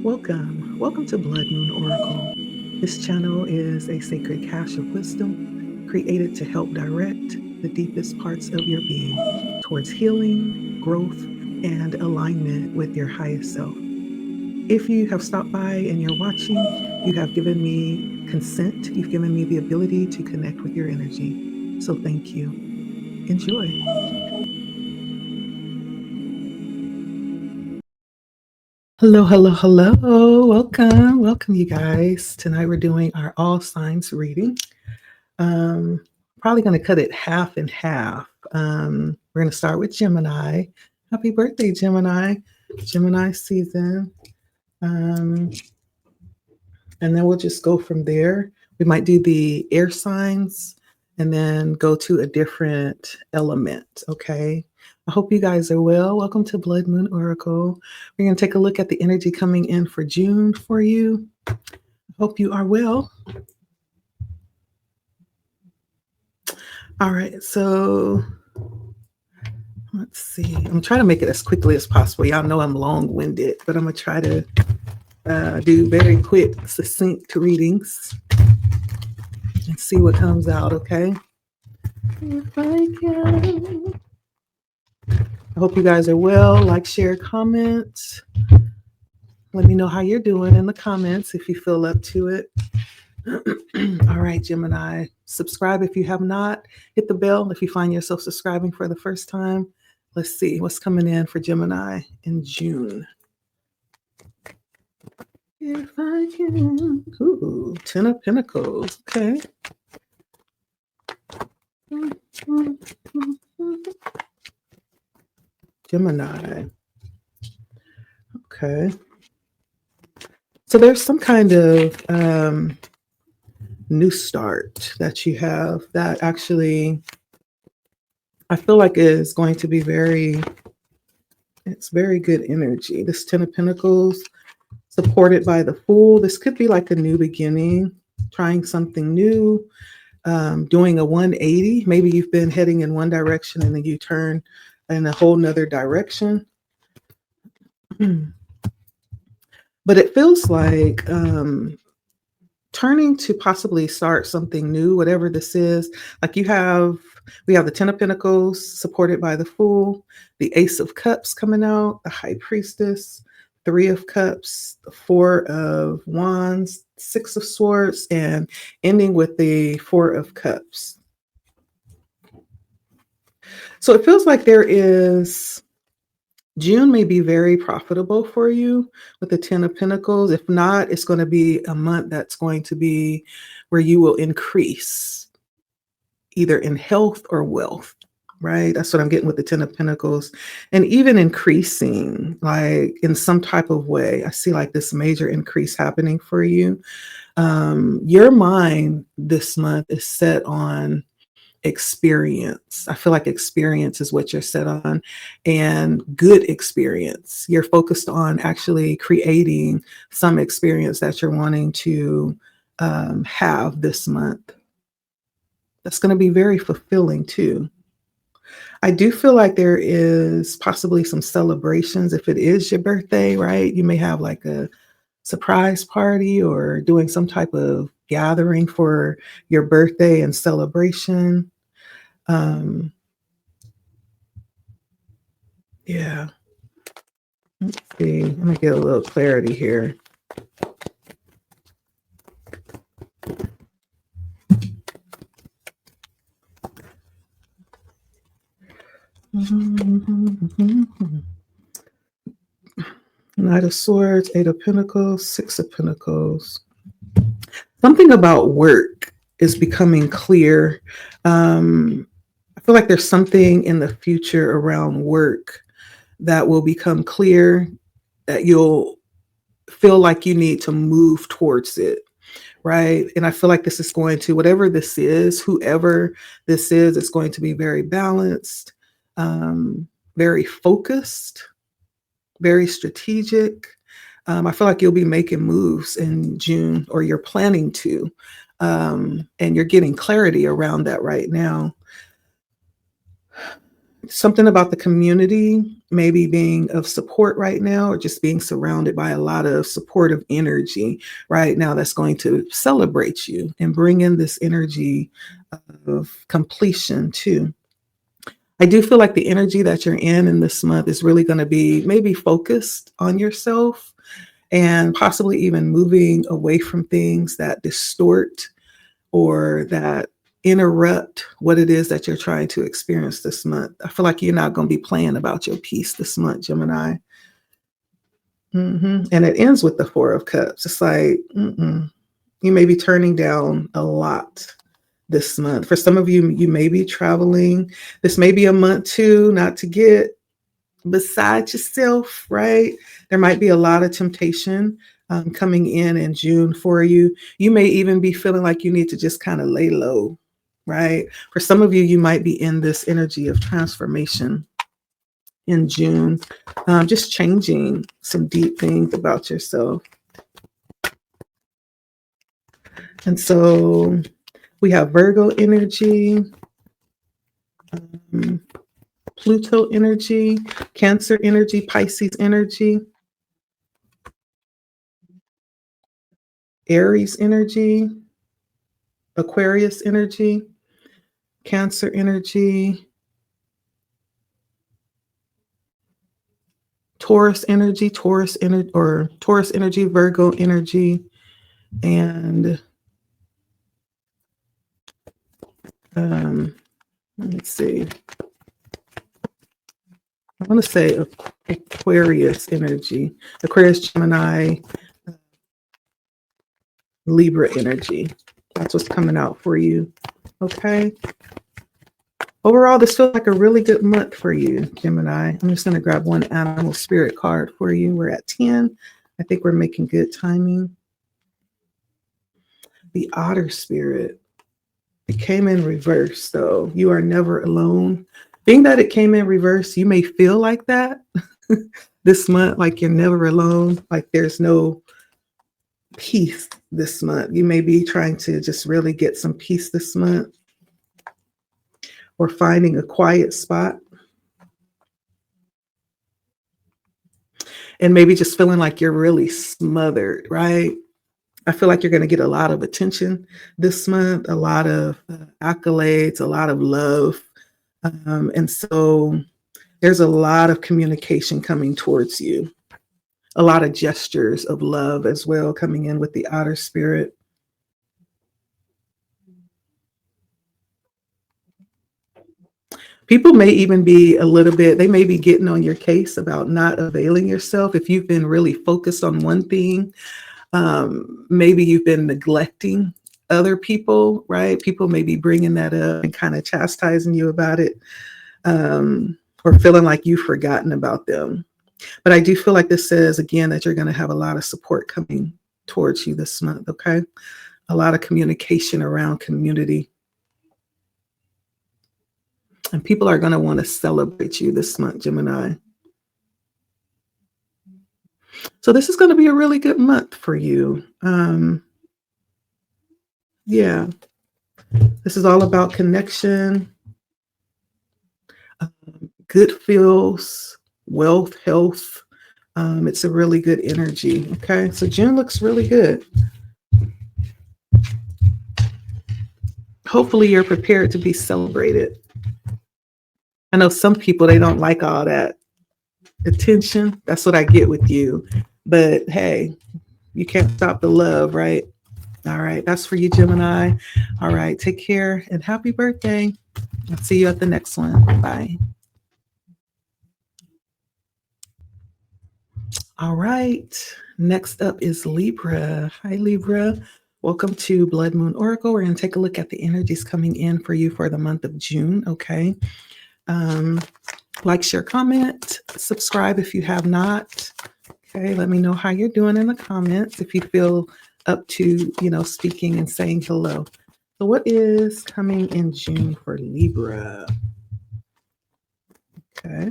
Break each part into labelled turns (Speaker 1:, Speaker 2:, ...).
Speaker 1: Welcome to Blood Moon Oracle. This channel is a sacred cache of wisdom created to help direct the deepest parts of your being towards healing, growth, and alignment with your highest self. If you have stopped by and you're watching, you have given me consent, you've given me the ability to connect with your energy. So thank you. Enjoy. Hello, hello, hello. Welcome, you guys. Tonight we're doing our all signs reading. Um, Probably going to cut it half and half. We're going to start with Gemini. Happy birthday, Gemini. Gemini season. Um, and then we'll just go from there. We might do the air signs and then go to a different element. Okay. I hope you guys are well. Welcome to Blood Moon Oracle. We're going to take a look at the energy coming in for June for you. I hope you are well. All right. So let's see. I'm trying to make it as quickly as possible. Y'all know I'm long-winded, but I'm going to try to do very quick, succinct readings and see what comes out, okay? If I can. I hope you guys are well. Like, share, comment. Let me know how you're doing in the comments if you feel up to it. All right, Gemini. Subscribe if you have not. Hit the bell if you find yourself subscribing for the first time. Let's see what's coming in for Gemini in June. If I can. Ooh, 10 of Pentacles. Okay. Gemini. Okay. So there's some kind of new start that you have that actually I feel like is going to be it's very good energy. This 10 of Pentacles supported by the Fool. This could be like a new beginning, trying something new, doing a 180. Maybe you've been heading in one direction and then you turn in a whole nother direction. But it feels like turning to possibly start something new, whatever this is. Like we have the 10 of Pentacles supported by the Fool, the Ace of Cups coming out, the High Priestess, 3 of Cups, the 4 of Wands, 6 of Swords, and ending with the 4 of Cups. So it feels like June may be very profitable for you with the 10 of Pentacles. If not, it's going to be a month that's going to be where you will increase either in health or wealth, right? That's what I'm getting with the 10 of Pentacles. And even increasing like in some type of way. I see like this major increase happening for you. Your mind this month is set on experience. I feel like experience is what you're set on, and good experience. You're focused on actually creating some experience that you're wanting to have this month. That's going to be very fulfilling too. I do feel like there is possibly some celebrations if it is your birthday, right? You may have like a surprise party or doing some type of gathering for your birthday and celebration. Yeah. Let's see. Let me get a little clarity here. Knight of Swords, 8 of Pentacles, 6 of Pentacles. Something about work is becoming clear. I feel like there's something in the future around work that will become clear, that you'll feel like you need to move towards it, right? And I feel like this is going to, whatever this is, whoever this is, it's going to be very balanced, very focused, very strategic. I feel like you'll be making moves in June, or you're planning to, and you're getting clarity around that right now. something about the community maybe being of support right now, or just being surrounded by a lot of supportive energy right now that's going to celebrate you and bring in this energy of completion too. I do feel like the energy that you're in this month is really going to be maybe focused on yourself, and possibly even moving away from things that distort or that interrupt what it is that you're trying to experience this month. I feel like you're not going to be playing about your peace this month, Gemini. And it ends with the Four of Cups. It's like, you may be turning down a lot this month. For some of you, you may be traveling. This may be a month too, not to get beside yourself, right? There might be a lot of temptation coming in June for you. You may even be feeling like you need to just kind of lay low, right? For some of you, you might be in this energy of transformation in June, just changing some deep things about yourself. And so we have Virgo energy, Pluto energy, Cancer energy, Pisces energy, Aries energy, Aquarius energy, Cancer energy, Taurus energy, Taurus energy, Virgo energy, and let's see. I want to say Aquarius energy, Aquarius, Gemini, Libra energy. That's what's coming out for you. Okay. Overall, this feels like a really good month for you, Gemini. I'm just going to grab one animal spirit card for you. We're at 10. I think we're making good timing. The otter spirit. It came in reverse, though. You are never alone. Being that it came in reverse, you may feel like that this month, like you're never alone, like there's no peace this month. You may be trying to just really get some peace this month, or finding a quiet spot, and maybe just feeling like you're really smothered, right? I feel like you're going to get a lot of attention this month, a lot of accolades, a lot of love. And so there's a lot of communication coming towards you, a lot of gestures of love as well coming in with the otter spirit. People may even be they may be getting on your case about not availing yourself. If you've been really focused on one thing, maybe you've been neglecting other people, right? People may be bringing that up and kind of chastising you about it, or feeling like you've forgotten about them. But I do feel like this says, again, that you're going to have a lot of support coming towards you this month, okay? A lot of communication around community. And people are going to want to celebrate you this month, Gemini. So this is going to be a really good month for you. Yeah. This is all about connection, good feels, wealth, health. It's a really good energy. Okay. So June looks really good. Hopefully you're prepared to be celebrated. I know some people, they don't like all that attention. That's what I get with you. But hey, you can't stop the love, right? All right. That's for you, Gemini. All right. Take care and happy birthday. I'll see you at the next one. Bye. All right. Next up is Libra. Hi, Libra. Welcome to Blood Moon Oracle. We're going to take a look at the energies coming in for you for the month of June. Okay. Like, share, comment, subscribe if you have not. Okay. Let me know how you're doing in the comments if you feel up to, speaking and saying hello. So what is coming in June for Libra? Okay.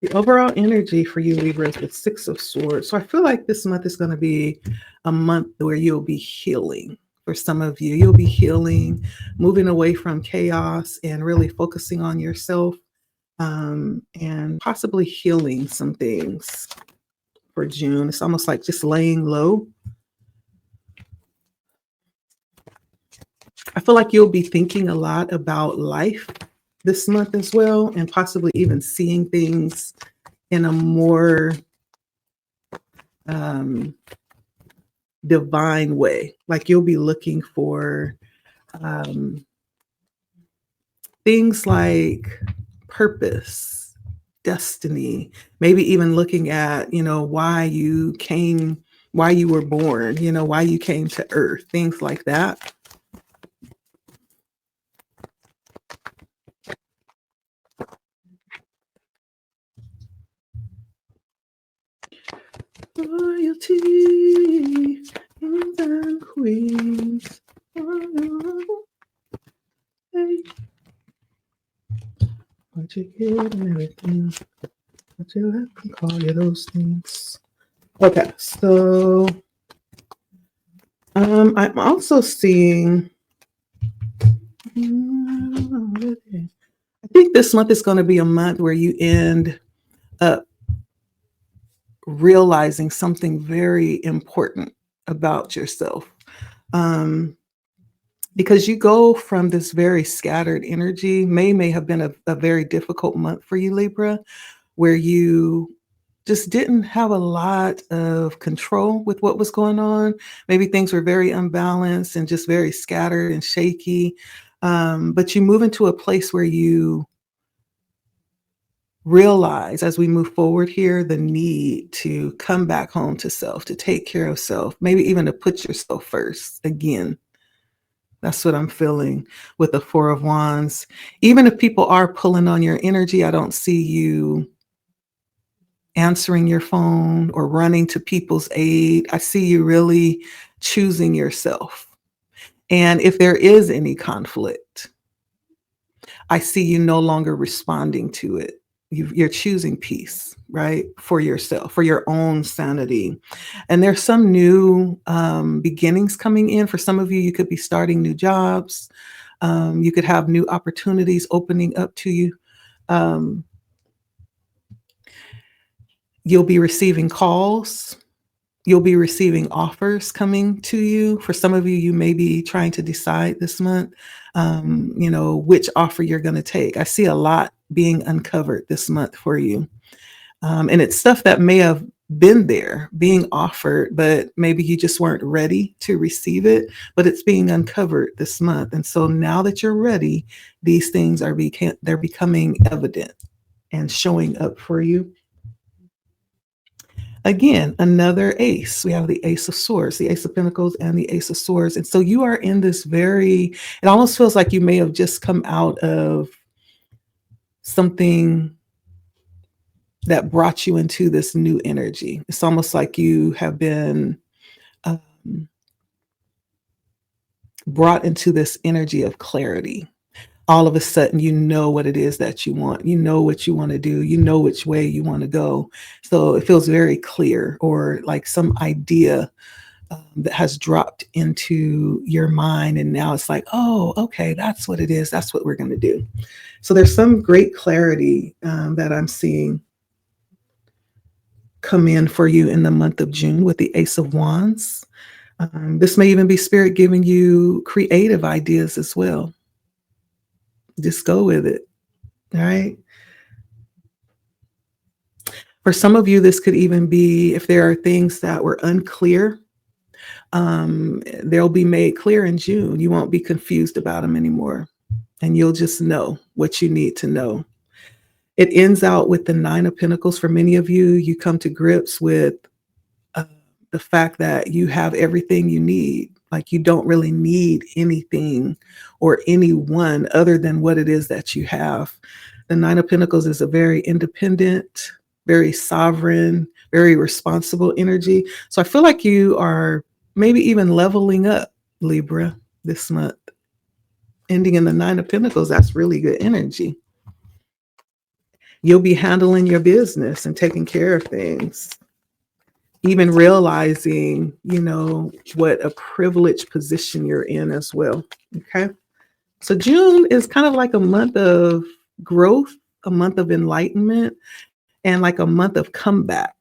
Speaker 1: The overall energy for you, Libra, is the Six of Swords. So I feel like this month is going to be a month where you'll be healing. for some of you. You'll be healing, moving away from chaos and really focusing on yourself, and possibly healing some things for June. It's almost like just laying low. I feel like you'll be thinking a lot about life this month as well, and possibly even seeing things in a more divine way. Like you'll be looking for things like purpose, destiny, maybe even looking at, why you came, why you were born, why you came to earth, things like that. Royalty, kings and queens. What you get and everything. What you let me call you those things. Okay, so I'm also seeing. I think this month is going to be a month where you end up realizing something very important about yourself. Because you go from this very scattered energy. May have been a very difficult month for you, Libra, where you just didn't have a lot of control with what was going on. Maybe things were very unbalanced and just very scattered and shaky. But you move into a place where you realize, as we move forward here, the need to come back home to self, to take care of self, maybe even to put yourself first again. That's what I'm feeling with the Four of Wands. Even if people are pulling on your energy, I don't see you answering your phone or running to people's aid. I see you really choosing yourself. And if there is any conflict, I see you no longer responding to it. You're choosing peace, right? For yourself, for your own sanity. And there's some new beginnings coming in. For some of you, you could be starting new jobs. You could have new opportunities opening up to you. You'll be receiving calls. You'll be receiving offers coming to you. For some of you, you may be trying to decide this month, which offer you're going to take. I see a lot being uncovered this month for you. And it's stuff that may have been there being offered, but maybe you just weren't ready to receive it, but it's being uncovered this month. And so now that you're ready, these things they're becoming evident and showing up for you. Again, another ace. We have the Ace of Swords, the Ace of Pentacles, and the Ace of Swords. And so you are in this it almost feels like you may have just come out of something that brought you into this new energy. It's almost like you have been brought into this energy of clarity. All of a sudden, you know what it is that you want. You know what you want to do. You know which way you want to go. So it feels very clear, or like some idea that has dropped into your mind. And now it's like, oh, okay, that's what it is. That's what we're going to do. So there's some great clarity that I'm seeing come in for you in the month of June with the Ace of Wands. This may even be Spirit giving you creative ideas as well. Just go with it. All right. For some of you, this could even be if there are things that were unclear, they'll be made clear in June. You won't be confused about them anymore. And you'll just know what you need to know. It ends out with the Nine of Pentacles. For many of you, you come to grips with the fact that you have everything you need. Like you don't really need anything or anyone other than what it is that you have. The Nine of Pentacles is a very independent, very sovereign, very responsible energy. So I feel like you are maybe even leveling up, Libra, this month. Ending in the Nine of Pentacles, that's really good energy. You'll be handling your business and taking care of things. even realizing, what a privileged position you're in as well. Okay. So June is kind of like a month of growth, a month of enlightenment, and like a month of comeback.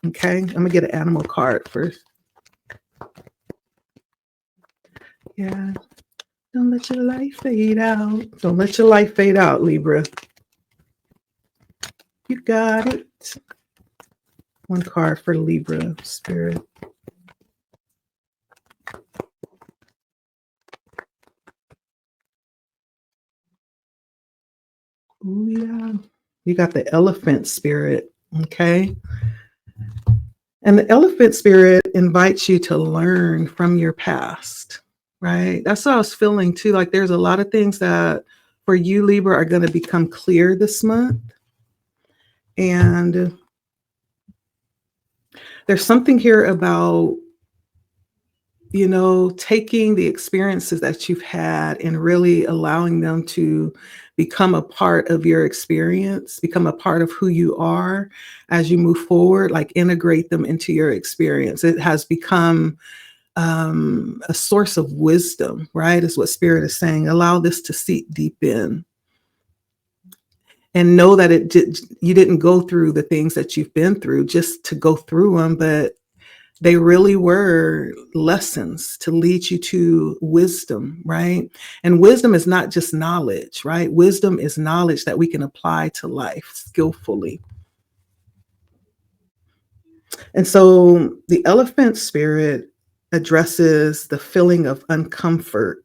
Speaker 1: Okay. I'm going to get an animal card first. Yeah. Don't let your life fade out. Don't let your life fade out, Libra. You got it. One card for Libra, Spirit. Ooh, yeah. You got the Elephant Spirit, okay? And the Elephant Spirit invites you to learn from your past, right? That's what I was feeling too. Like there's a lot of things that for you, Libra, are going to become clear this month. And there's something here about, taking the experiences that you've had and really allowing them to become a part of your experience, become a part of who you are as you move forward, like integrate them into your experience. It has become a source of wisdom, right? Is what Spirit is saying. Allow this to seep deep in. And know that you didn't go through the things that you've been through just to go through them, but they really were lessons to lead you to wisdom, right? And wisdom is not just knowledge, right? Wisdom is knowledge that we can apply to life skillfully. And so the Elephant Spirit addresses the feeling of uncomfort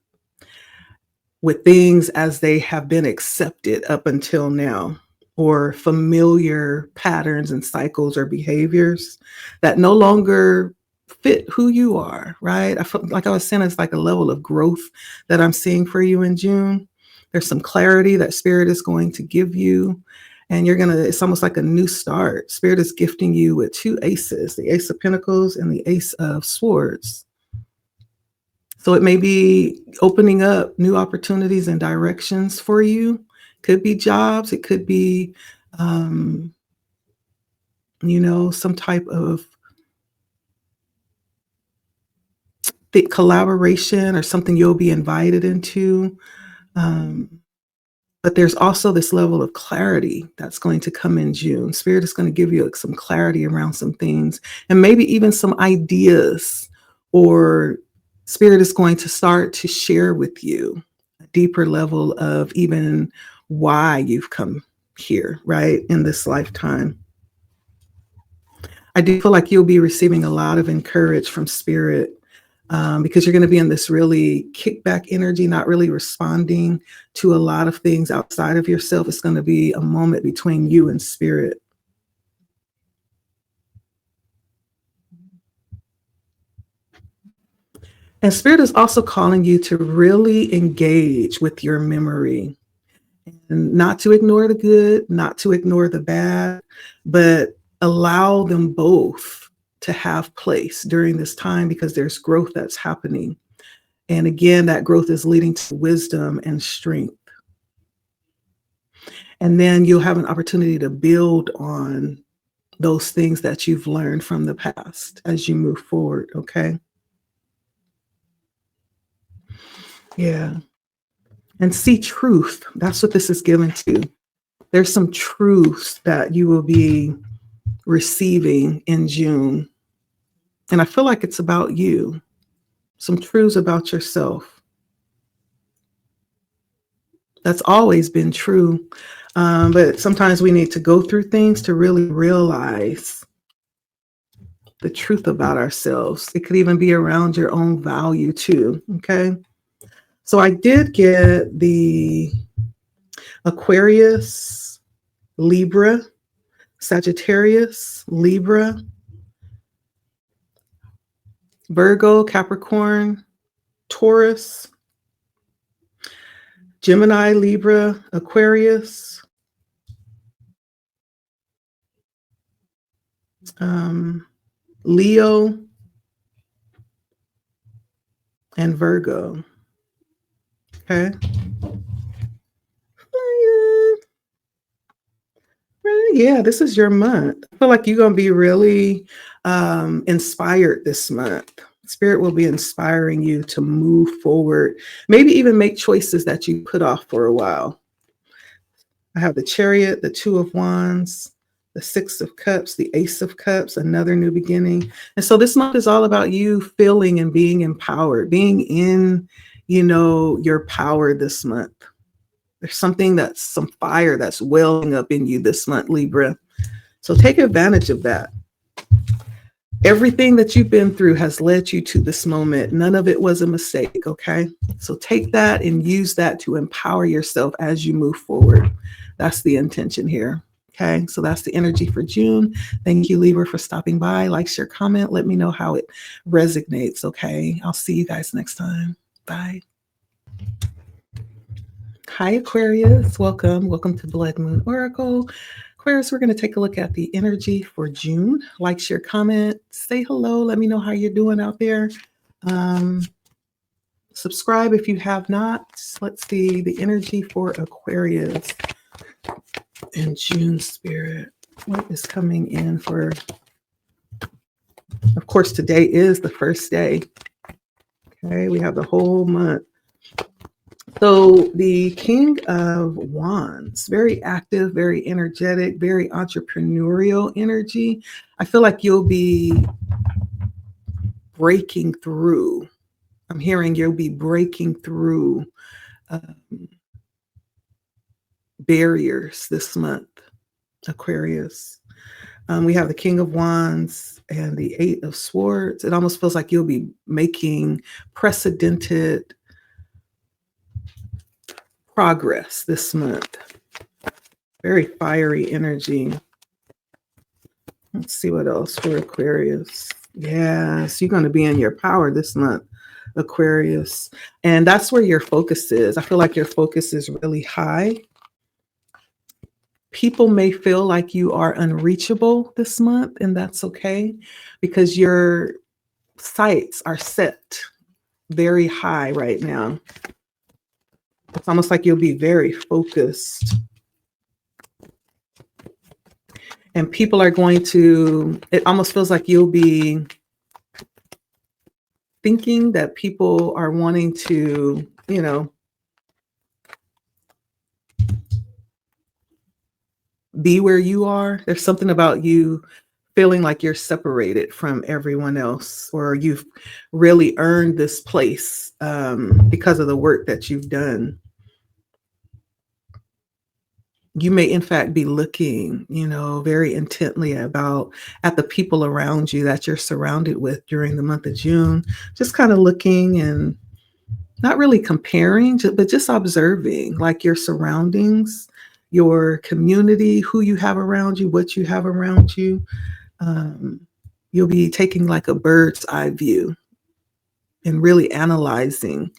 Speaker 1: with things as they have been accepted up until now, or familiar patterns and cycles or behaviors that no longer fit who you are, right? I feel like I was saying, it's like a level of growth that I'm seeing for you in June. There's some clarity that Spirit is going to give you, and it's almost like a new start. Spirit is gifting you with two aces, the Ace of Pentacles and the Ace of Swords. So it may be opening up new opportunities and directions for you. Could be jobs. It could be, some type of collaboration or something you'll be invited into. But there's also this level of clarity that's going to come in June. Spirit is going to give you some clarity around some things, and maybe even some ideas, or Spirit is going to start to share with you a deeper level of even why you've come here, right, in this lifetime. I do feel like you'll be receiving a lot of encouragement from Spirit, because you're going to be in this really kickback energy, not really responding to a lot of things outside of yourself. It's going to be a moment between you and Spirit. And Spirit is also calling you to really engage with your memory, and not to ignore the good, not to ignore the bad, but allow them both to have place during this time, because there's growth that's happening. And again, that growth is leading to wisdom and strength. And then you'll have an opportunity to build on those things that you've learned from the past as you move forward, okay? Yeah. And see truth. That's what this is given to. There's some truths that you will be receiving in June. And I feel like it's about you. Some truths about yourself. That's always been true. But sometimes we need to go through things to really realize the truth about ourselves. It could even be around your own value too, okay? So I did get the Aquarius, Libra, Sagittarius, Libra, Virgo, Capricorn, Taurus, Gemini, Libra, Aquarius, Leo, and Virgo. Okay. yeah, this is your month. I feel like you're going to be really inspired this month. Spirit will be inspiring you to move forward, maybe even make choices that you put off for a while. I have the Chariot, the Two of Wands, the Six of Cups, the Ace of Cups, another new beginning. And so this month is all about you feeling and being empowered, being in, your power this month. There's some fire that's welling up in you this month, Libra. So take advantage of that. Everything that you've been through has led you to this moment. None of it was a mistake, okay? So take that and use that to empower yourself as you move forward. That's the intention here, okay? So that's the energy for June. Thank you, Libra, for stopping by. Like, share, comment. Let me know how it resonates, okay? I'll see you guys next time. Bye. Hi, Aquarius. Welcome. Welcome to Blood Moon Oracle. Aquarius, we're going to take a look at the energy for June. Like, share, comment, say hello. Let me know how you're doing out there. Subscribe if you have not. Let's see the energy for Aquarius in June, Spirit. What is coming in for? Of course, today is the first day. Okay, we have the whole month. So the King of Wands, very active, very energetic, very entrepreneurial energy. I feel like you'll be breaking through. I'm hearing you'll be breaking through barriers this month, Aquarius. We have the King of Wands and the Eight of Swords. It almost feels like you'll be making precedented progress this month. Very fiery energy. Let's see what else for Aquarius. Yes, you're going to be in your power this month, Aquarius. And that's where your focus is. I feel like your focus is really high. People may feel like you are unreachable this month, and that's okay because your sights are set very high right now. It's almost like you'll be very focused. And people are going to, it almost feels like you'll be thinking that people are wanting to, be where you are. There's something about you feeling like you're separated from everyone else, or you've really earned this place because of the work that you've done. You may, in fact, be looking, very intently at the people around you that you're surrounded with during the month of June, just kind of looking and not really comparing, but just observing, like your surroundings, your community, who you have around you, what you have around you. You'll be taking like a bird's eye view and really analyzing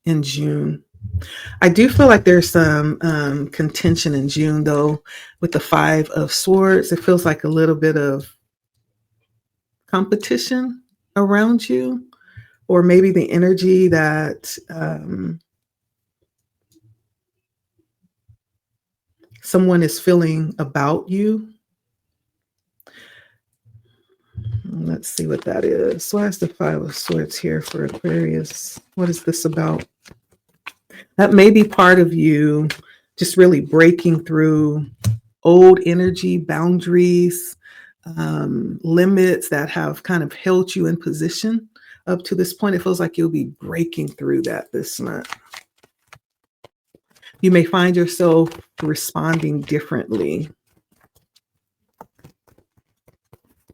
Speaker 1: in June. I do feel like there's some contention in June, though, with the Five of Swords. It feels like a little bit of competition around you, or maybe the energy that someone is feeling about you. Let's see what that is. Why is the Five of Swords here for Aquarius? What is this about? That may be part of you just really breaking through old energy, boundaries, limits that have kind of held you in position up to this point. It feels like you'll be breaking through that this month. You may find yourself responding differently.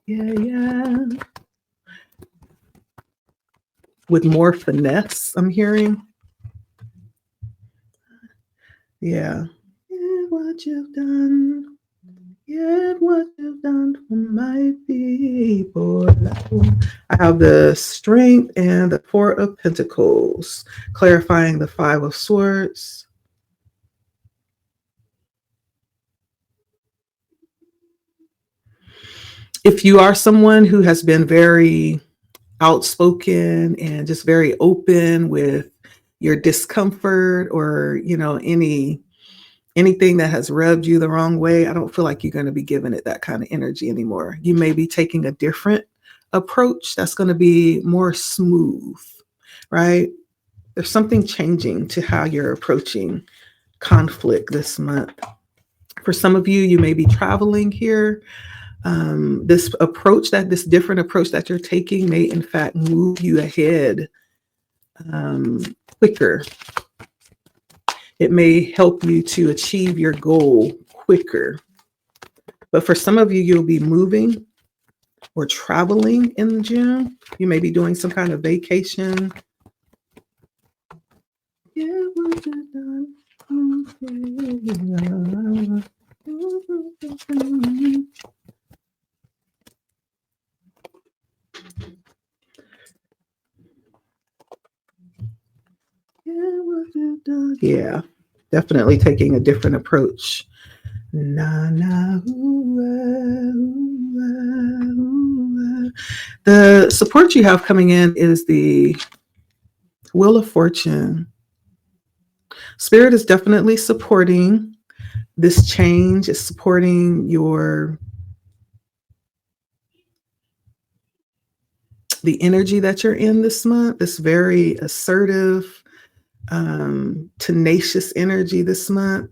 Speaker 1: Yeah. With more finesse, I'm hearing. Yeah. What you've done. Yet what you've done for my people. I have the Strength and the Four of Pentacles, clarifying the Five of Swords. If you are someone who has been very outspoken and just very open with your discomfort or, any Anything that has rubbed you the wrong way, I don't feel like you're going to be giving it that kind of energy anymore. You may be taking a different approach that's going to be more smooth, right? There's something changing to how you're approaching conflict this month. For some of you, you may be traveling here. This different approach that you're taking may, in fact, move you ahead quicker. It may help you to achieve your goal quicker. But for some of you, you'll be moving or traveling in June. You may be doing some kind of vacation. Yeah, what you done? Yeah, definitely taking a different approach. Na na The support you have coming in is the Wheel of Fortune. Spirit is definitely supporting this change. It's supporting the energy that you're in this month. This very assertive, tenacious energy this month.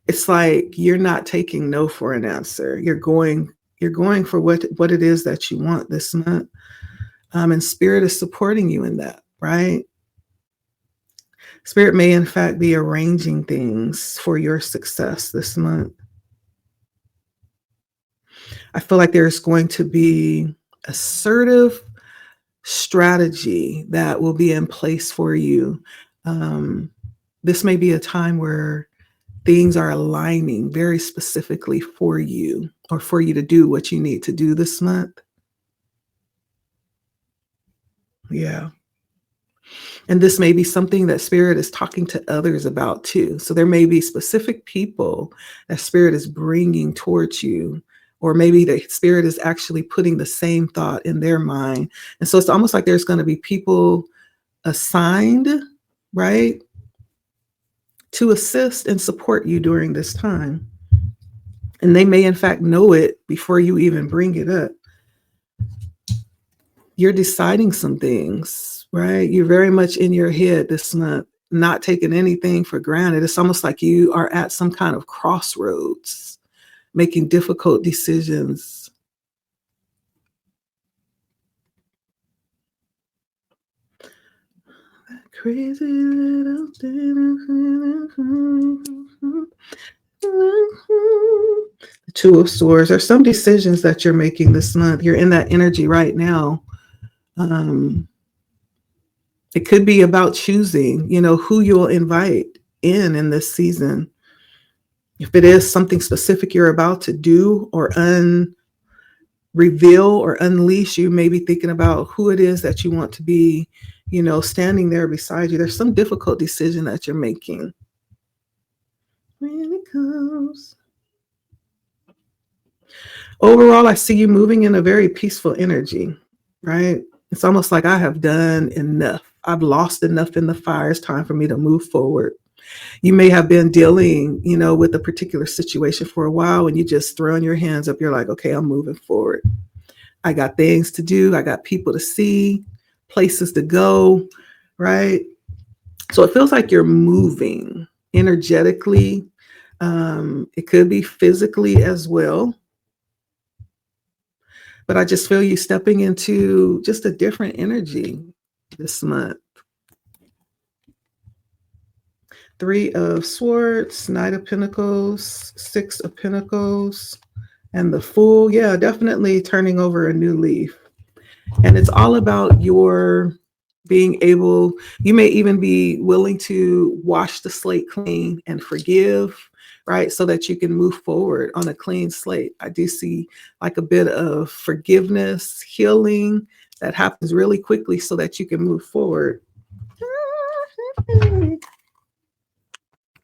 Speaker 1: It's like you're not taking no for an answer. You're going for what it is that you want this month. And Spirit is supporting you in that, right? Spirit may, in fact, be arranging things for your success this month. I feel like there's going to be assertive strategy that will be in place for you. This may be a time where things are aligning very specifically for you, or for you to do what you need to do this month. Yeah. And this may be something that Spirit is talking to others about too. So there may be specific people that Spirit is bringing towards you, or maybe the Spirit is actually putting the same thought in their mind. And so it's almost like there's going to be people assigned, right, to assist and support you during this time. And they may, in fact, know it before you even bring it up. You're deciding some things, right? You're very much in your head this month, not taking anything for granted. It's almost like you are at some kind of crossroads, making difficult decisions. That crazy little the Two of Swords. There's some decisions that you're making this month. You're in that energy right now. It could be about choosing, who you'll invite in this season. If it is something specific you're about to do or reveal or unleash, you may be thinking about who it is that you want to be, standing there beside you. There's some difficult decision that you're making. When it comes. Overall, I see you moving in a very peaceful energy, right? It's almost like I have done enough. I've lost enough in the fire. It's time for me to move forward. You may have been dealing, with a particular situation for a while, and you just throwing your hands up. You're like, okay, I'm moving forward. I got things to do. I got people to see, places to go, right? So it feels like you're moving energetically. It could be physically as well. But I just feel you stepping into just a different energy this month. Three of Swords, Knight of Pentacles, Six of Pentacles, and the Fool. Yeah, definitely turning over a new leaf. And it's all about your being able, you may even be willing to wash the slate clean and forgive, right? So that you can move forward on a clean slate. I do see like a bit of forgiveness, healing that happens really quickly so that you can move forward.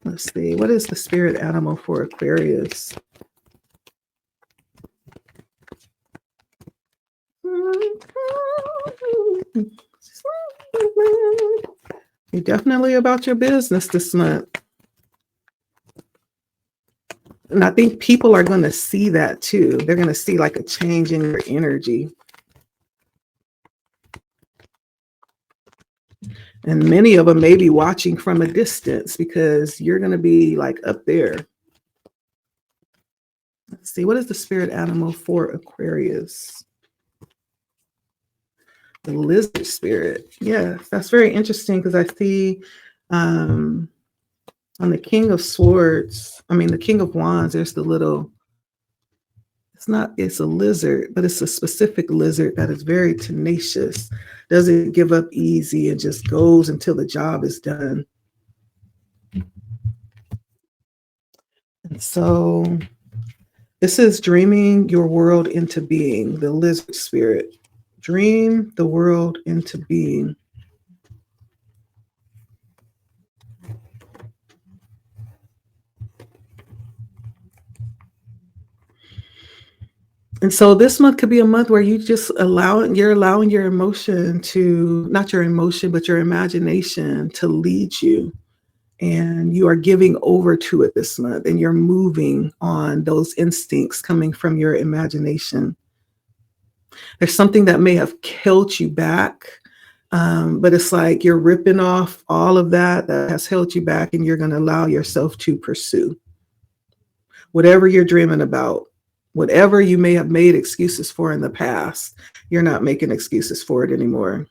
Speaker 1: Let's see, what is the spirit animal for Aquarius? You're definitely about your business this month. And I think people are going to see that too. They're going to see like a change in your energy. And many of them may be watching from a distance because you're going to be like up there. Let's see, what is the spirit animal for Aquarius? The lizard spirit. Yes, that's very interesting because I see on the King of Swords, the King of Wands, there's the little, it's a lizard, but it's a specific lizard that is very tenacious, doesn't give up easy, and just goes until the job is done. And so this is dreaming your world into being, the lizard spirit. Dream the world into being. And so this month could be a month where you're allowing your emotion to, not your emotion, but your imagination to lead you. And you are giving over to it this month, and you're moving on those instincts coming from your imagination. There's something that may have held you back, but it's like you're ripping off all of that has held you back, and you're going to allow yourself to pursue whatever you're dreaming about. Whatever you may have made excuses for in the past, you're not making excuses for it anymore.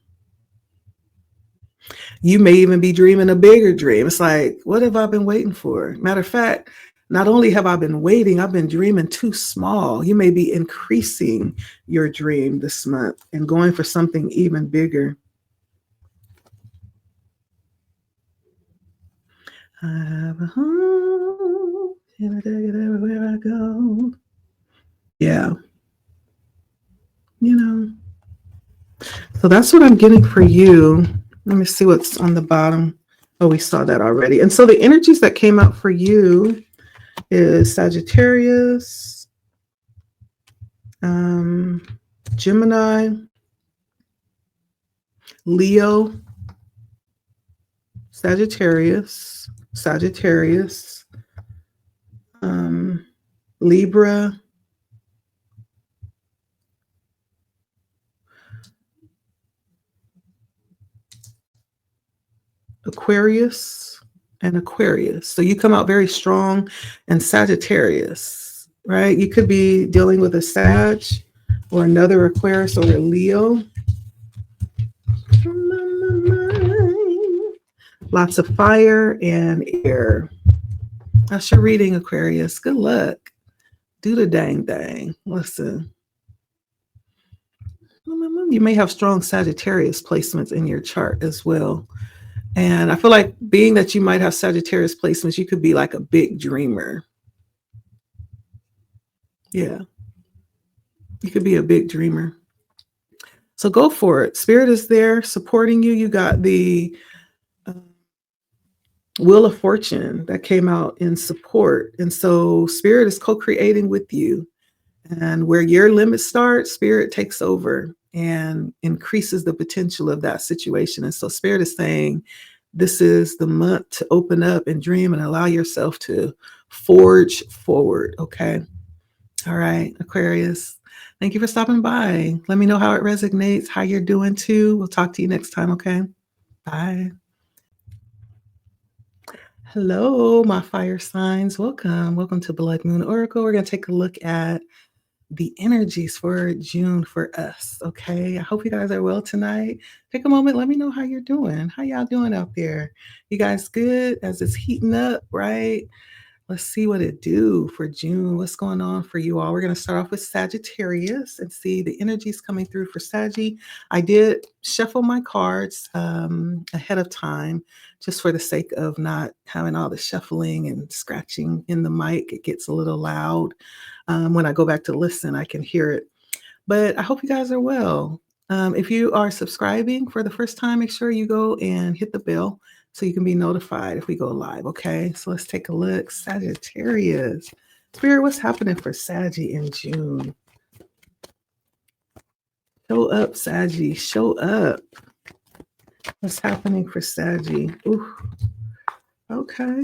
Speaker 1: You may even be dreaming a bigger dream. It's like, what have I been waiting for? Matter of fact, not only have I been waiting, I've been dreaming too small. You may be increasing your dream this month and going for something even bigger. I have a home and I take it everywhere I go. Yeah. So that's what I'm getting for you. Let me see what's on the bottom. Oh, we saw that already. And so the energies that came out for you is Sagittarius, Gemini, Leo, Sagittarius, Libra, Aquarius, and Aquarius. So you come out very strong in Sagittarius, right? You could be dealing with a Sag or another Aquarius or a Leo. Lots of fire and air. That's your reading, Aquarius. Good luck. Do the dang thing. Listen. You may have strong Sagittarius placements in your chart as well. And I feel like being that you might have Sagittarius placements, you could be like a big dreamer. Yeah. You could be a big dreamer. So go for it. Spirit is there supporting you. You got the Wheel of Fortune that came out in support. And so Spirit is co-creating with you. And where your limits start, Spirit takes over and increases the potential of that situation. And so Spirit is saying, this is the month to open up and dream and allow yourself to forge forward. Okay. All right, Aquarius. Thank you for stopping by. Let me know how it resonates, how you're doing too. We'll talk to you next time. Okay. Bye. Hello, my fire signs. Welcome. Welcome to Blood Moon Oracle. We're going to take a look at the energies for June for us. Okay. I hope you guys are well tonight. Take a moment. Let me know how you're doing. How y'all doing out there? You guys good as it's heating up, right? Let's see what it do for June. What's going on for you all? We're going to start off with Sagittarius and see the energies coming through for Saggy. I did shuffle my cards ahead of time just for the sake of not having all the shuffling and scratching in the mic. It gets a little loud. When I go back to listen, I can hear it. But I hope you guys are well. If you are subscribing for the first time, make sure you go and hit the bell so you can be notified if we go live. Okay, so let's take a look. Sagittarius. Spirit, what's happening for Saggy in June? Show up, Saggy. Show up. What's happening for Saggy? Ooh. Okay.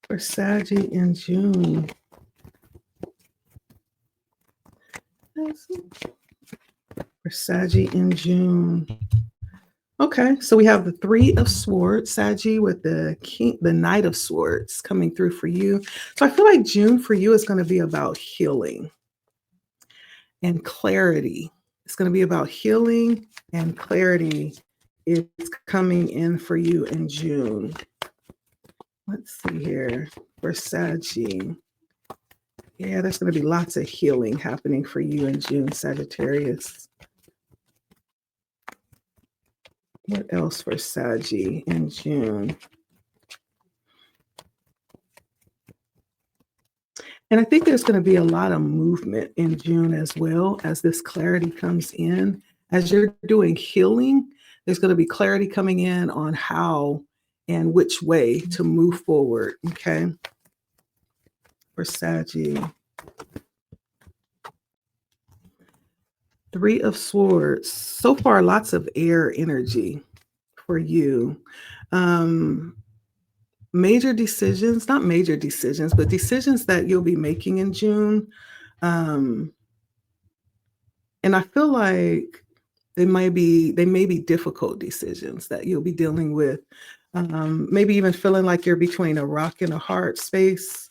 Speaker 1: For Saggy in June. For Saggy in June. Okay, so we have the Three of Swords, Saggy, with the Knight of Swords coming through for you. So I feel like June for you is going to be about healing and clarity. It's going to be about healing and clarity. It's coming in for you in June. Let's see here for Saggy. Yeah, there's going to be lots of healing happening for you in June, Sagittarius. What else for Saggy in June? And I think there's going to be a lot of movement in June as well as this clarity comes in. As you're doing healing, there's going to be clarity coming in on how and which way to move forward. Okay. For Saggy. Three of Swords. So far, lots of air energy for you. Major decisions, not major decisions, but decisions that you'll be making in June. And I feel like they may be difficult decisions that you'll be dealing with. Maybe even feeling like you're between a rock and a hard space,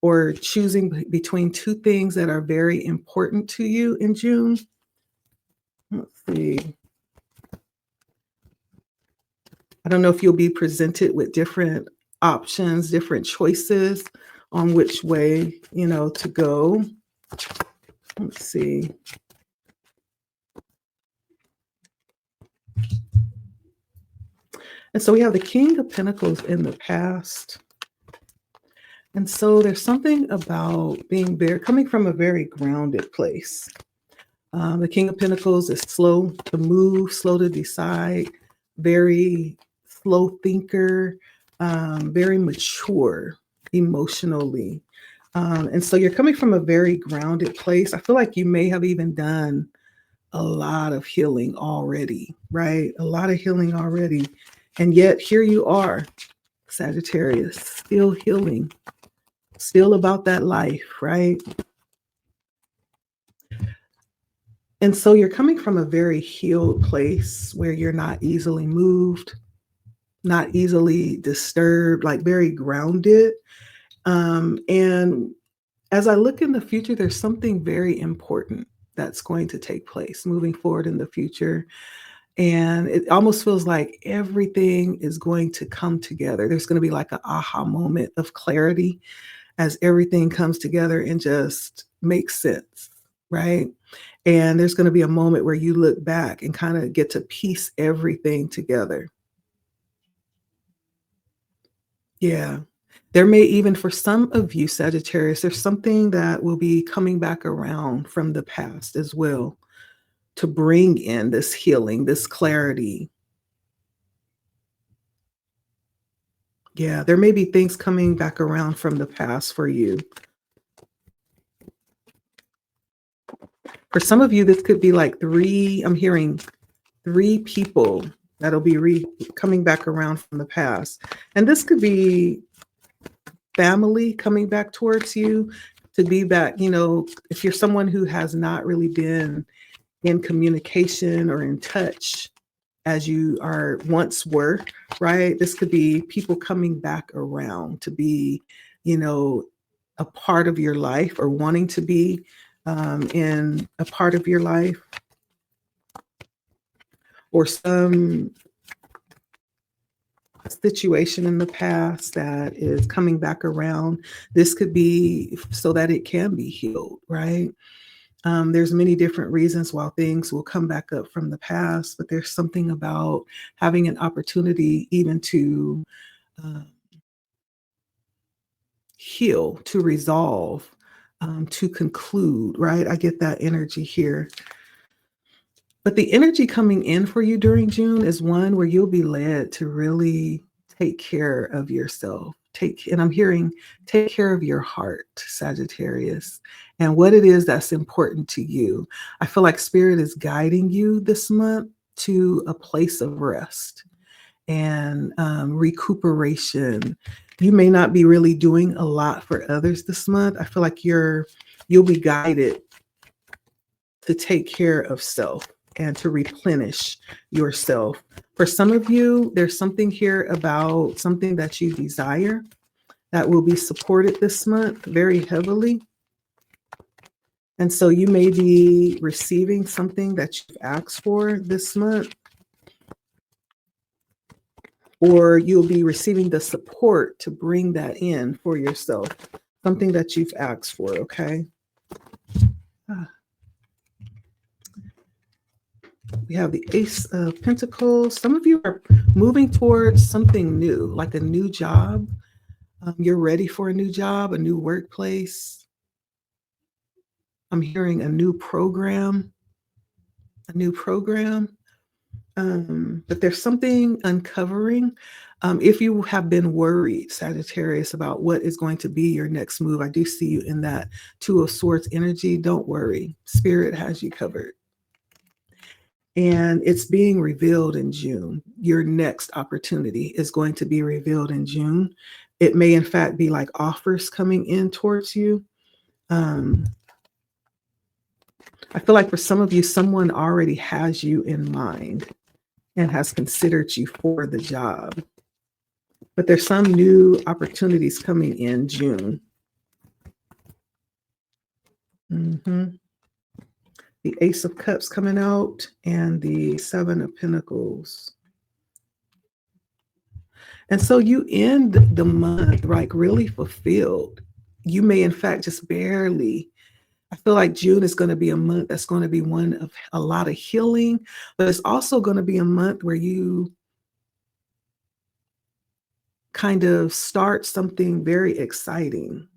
Speaker 1: or choosing between two things that are very important to you in June. Let's see. I don't know if you'll be presented with different options, different choices on which way, to go. Let's see. And so we have the King of Pentacles in the past. And so there's something about coming from a very grounded place. The King of Pentacles is slow to move, slow to decide, very slow thinker, very mature emotionally. And so you're coming from a very grounded place. I feel like you may have even done a lot of healing already, right? A lot of healing already. And yet here you are, Sagittarius, still healing, still about that life, right? And so you're coming from a very healed place where you're not easily moved, not easily disturbed, like very grounded. And as I look in the future, there's something very important that's going to take place moving forward in the future. And it almost feels like everything is going to come together. There's going to be like an aha moment of clarity as everything comes together and just makes sense, right? And there's going to be a moment where you look back and kind of get to piece everything together. Yeah. There may even, for some of you, Sagittarius, there's something that will be coming back around from the past as well to bring in this healing, this clarity. Yeah, there may be things coming back around from the past for you. For some of you, this could be like I'm hearing three people that'll be coming back around from the past. And this could be family coming back towards you, to be back, if you're someone who has not really been in communication or in touch as you once were, right? This could be people coming back around to be, a part of your life, or wanting to be in a part of your life, or some situation in the past that is coming back around. This could be so that it can be healed, right? There's many different reasons why things will come back up from the past, but there's something about having an opportunity even to heal, to resolve, to conclude, right? I get that energy here. But the energy coming in for you during June is one where you'll be led to really take care of yourself. And I'm hearing, take care of your heart, Sagittarius, and what it is that's important to you. I feel like Spirit is guiding you this month to a place of rest and recuperation, You may not be really doing a lot for others this month. I feel like you'll be guided to take care of self and to replenish yourself. For some of you, there's something here about something that you desire that will be supported this month very heavily. And so you may be receiving something that you've asked for this month, or you'll be receiving the support to bring that in for yourself, something that you've asked for, okay? We have the Ace of Pentacles. Some of you are moving towards something new, like a new job. You're ready for a new job, a new workplace. I'm hearing a new program, but there's something uncovering. If you have been worried, Sagittarius, about what is going to be your next move, I do see you in that Two of Swords energy. Don't worry. Spirit has you covered. And it's being revealed in June. Your next opportunity is going to be revealed in June. It may, in fact, be like offers coming in towards you. I feel like for some of you, someone already has you in mind and has considered you for the job. But there's some new opportunities coming in June. The Ace of Cups coming out and the Seven of Pentacles. And so you end the month like really fulfilled. You may, in fact, just barely. I feel like June is going to be a month that's going to be one of a lot of healing, but it's also going to be a month where you kind of start something very exciting.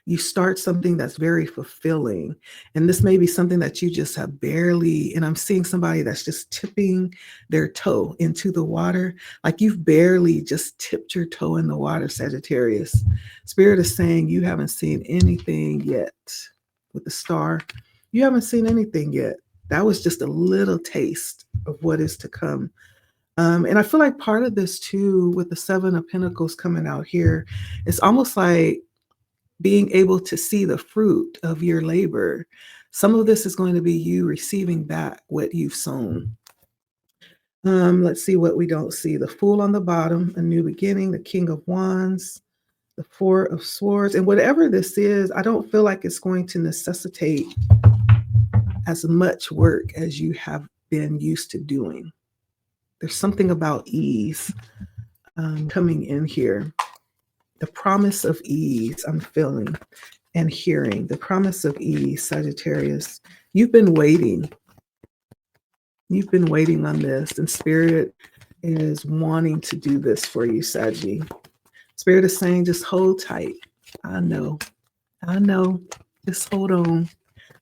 Speaker 1: You start something that's very fulfilling. And this may be something that you just have barely, and I'm seeing somebody that's just tipping their toe into the water. Like you've barely just tipped your toe in the water, Sagittarius. Spirit is saying you haven't seen anything yet. With the star, you haven't seen anything yet. That was just a little taste of what is to come. And I feel like part of this too, with the Seven of Pentacles coming out here, it's almost like being able to see the fruit of your labor. Some of this is going to be you receiving back what you've sown. Let's see what we don't see. The Fool on the bottom, a new beginning, the King of Wands, the Four of Swords. And whatever this is, I don't feel like it's going to necessitate as much work as you have been used to doing. There's something about ease coming in here. The promise of ease I'm feeling and hearing. The promise of ease, Sagittarius. You've been waiting. You've been waiting on this, and Spirit is wanting to do this for you, Saggy. Spirit is saying, just hold tight. I know. Just hold on.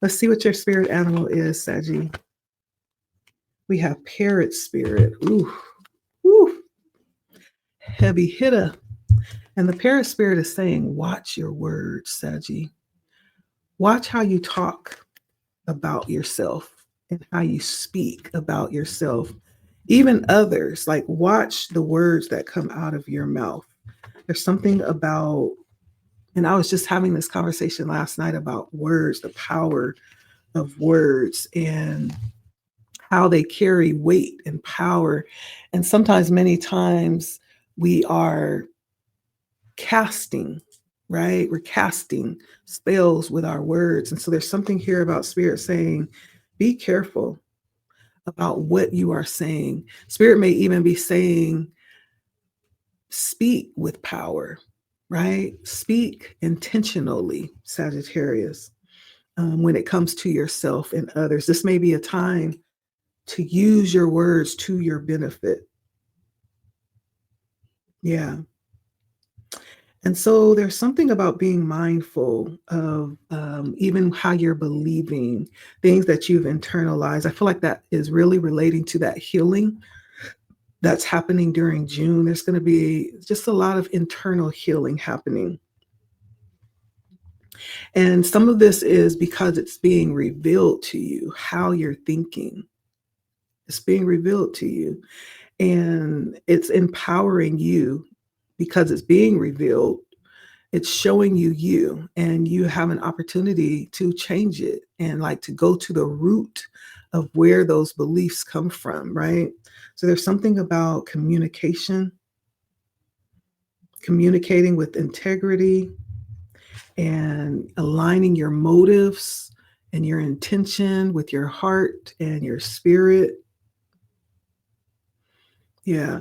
Speaker 1: Let's see what your spirit animal is, Saggy. We have Parrot Spirit. Ooh. Heavy hitter. And the Parrot Spirit is saying, watch your words, Saggy. Watch how you talk about yourself and how you speak about yourself. Even others, like watch the words that come out of your mouth. There's something about, and I was just having this conversation last night about words, the power of words and how they carry weight and power. And sometimes, many times, we are casting, right? We're casting spells with our words. And so there's something here about Spirit saying, be careful about what you are saying. Spirit may even be saying, speak with power, right? Speak intentionally, Sagittarius, when it comes to yourself and others. This may be a time to use your words to your benefit. Yeah. And so there's something about being mindful of even how you're believing, things that you've internalized. I feel like that is really relating to that healing that's happening during June. There's going to be just a lot of internal healing happening. And some of this is because it's being revealed to you, how you're thinking. It's being revealed to you. And it's empowering you because it's being revealed, it's showing you you, and you have an opportunity to change it and like to go to the root of where those beliefs come from, right? So there's something about communication, communicating with integrity, and aligning your motives and your intention with your heart and your spirit. Yeah.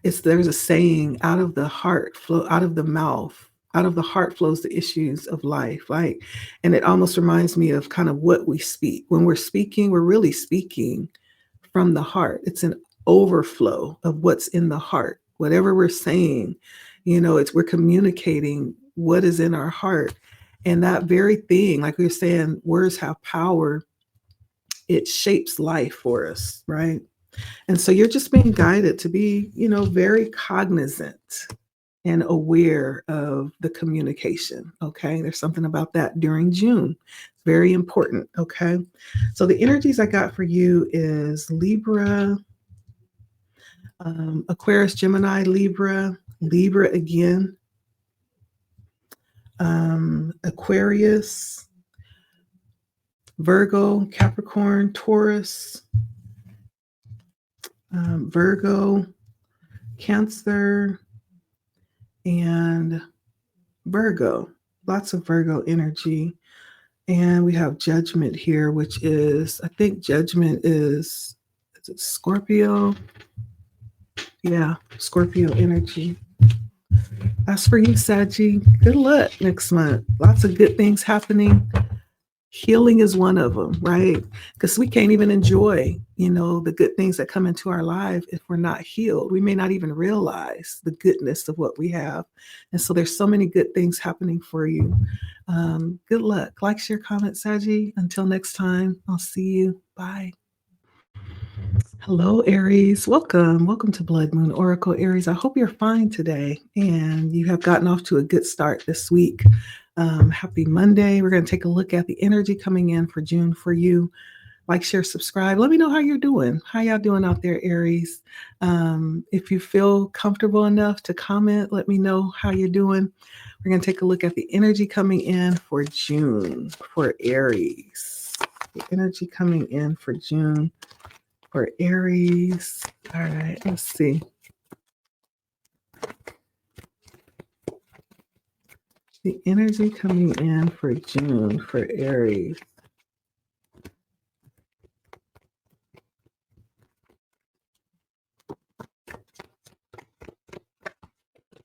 Speaker 1: There's a saying, out of the heart flow, out of the mouth, out of the heart flows the issues of life. Like, and it almost reminds me of kind of what we speak. When we're speaking, we're really speaking from the heart. It's an overflow of what's in the heart. Whatever we're saying, we're communicating what is in our heart. And that very thing, like we were saying, words have power. It shapes life for us, right? And so you're just being guided to be, very cognizant and aware of the communication. Okay. There's something about that during June. It's very important. Okay. So the energies I got for you is Libra, Aquarius, Gemini, Libra again, Aquarius, Virgo, Capricorn, Taurus, Virgo, Cancer, and Virgo. Lots of Virgo energy. And we have Judgment here, which is, I think Judgment is it Scorpio? Yeah, Scorpio energy. As for you, Saggy, good luck next month. Lots of good things happening. Healing is one of them, right? Because we can't even enjoy, the good things that come into our life if we're not healed. We may not even realize the goodness of what we have. And so there's so many good things happening for you. Good luck. Like, share, comment, Saggy. Until next time, I'll see you. Bye. Hello, Aries. Welcome. Welcome to Blood Moon Oracle, Aries. I hope you're fine today and you have gotten off to a good start this week. Happy Monday. We're going to take a look at the energy coming in for June for you. Like, share, subscribe. Let me know how you're doing. How y'all doing out there, Aries? If you feel comfortable enough to comment, let me know how you're doing. We're going to take a look at the energy coming in for June for Aries. The energy coming in for June for Aries. All right, let's see. The energy coming in for June for Aries.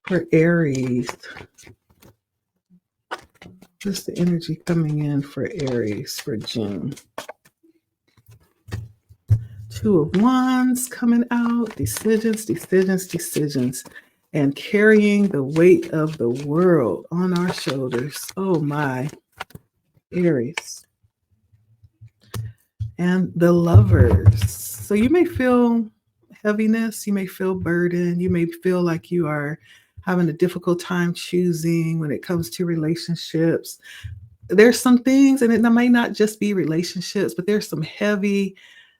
Speaker 1: For Aries. Just the energy coming in for Aries for June. Two of Wands coming out. Decisions, decisions, decisions. And carrying the weight of the world on our shoulders. Oh my. Aries. And the Lovers. So you may feel heaviness. You may feel burden. You may feel like you are having a difficult time choosing when it comes to relationships. There's some things, and it might not just be relationships, but there's some heavy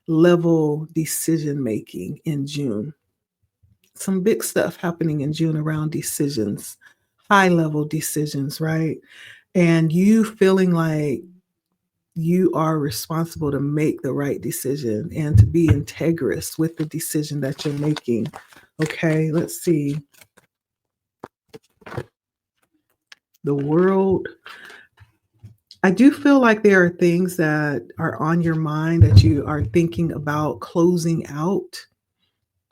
Speaker 1: level decision making in June. Some big stuff happening in June around decisions, high level decisions, right? And you feeling like you are responsible to make the right decision and to be integrous with the decision that you're making. Okay, let's see. The World. I do feel like there are things that are on your mind that you are thinking about closing out.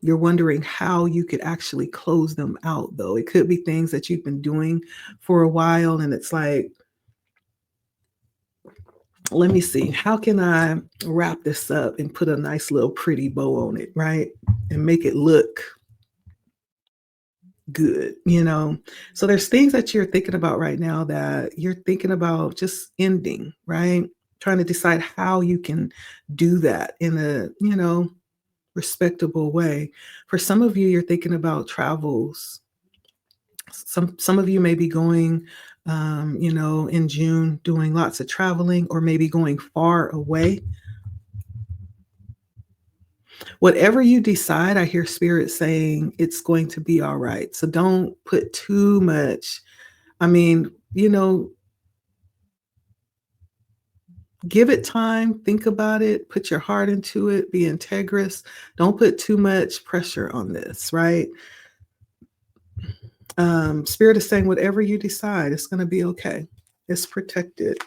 Speaker 1: You're wondering how you could actually close them out, though. It could be things that you've been doing for a while, and it's like, let me see, how can I wrap this up and put a nice little pretty bow on it, right? And make it look good, So there's things that you're thinking about right now that you're thinking about just ending, right? Trying to decide how you can do that in a, respectable way. For some of you, you're thinking about travels. Some of you may be going, in June, doing lots of traveling, or maybe going far away. Whatever you decide, I hear Spirit saying it's going to be all right. So don't put too much. I mean, give it time, think about it, put your heart into it, be integrous. Don't put too much pressure on this, right? Spirit is saying whatever you decide, it's going to be okay. It's protected.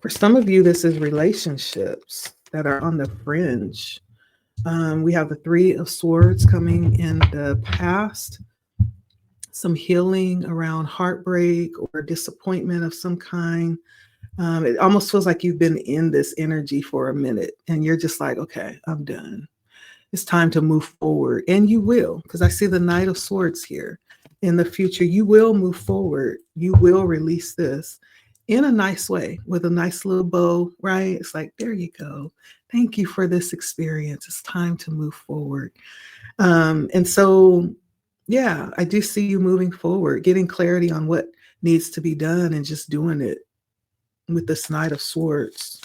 Speaker 1: For some of you, this is relationships that are on the fringe. We have the Three of Swords coming in the past, some healing around heartbreak or disappointment of some kind. It almost feels like you've been in this energy for a minute and you're just like, okay, I'm done. It's time to move forward. And you will, because I see the Knight of Swords here. In the future, you will move forward. You will release this in a nice way with a nice little bow, right? It's like, there you go. Thank you for this experience. It's time to move forward. And so, yeah, I do see you moving forward, getting clarity on what needs to be done and just doing it with this Knight of Swords.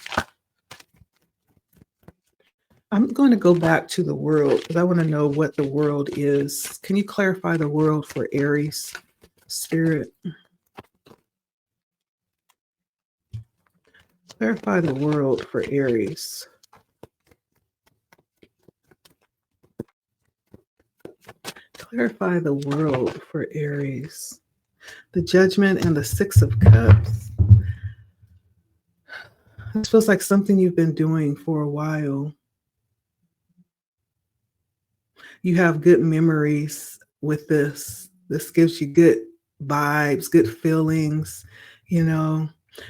Speaker 1: I'm going to go back to the world because I want to know what the world is. Can you clarify the world for Aries, Spirit? Clarify the world for Aries. Clarify the world for Aries. The Judgment and the Six of Cups. This feels like something you've been doing for a while. You have good memories with this. This gives you good vibes, good feelings,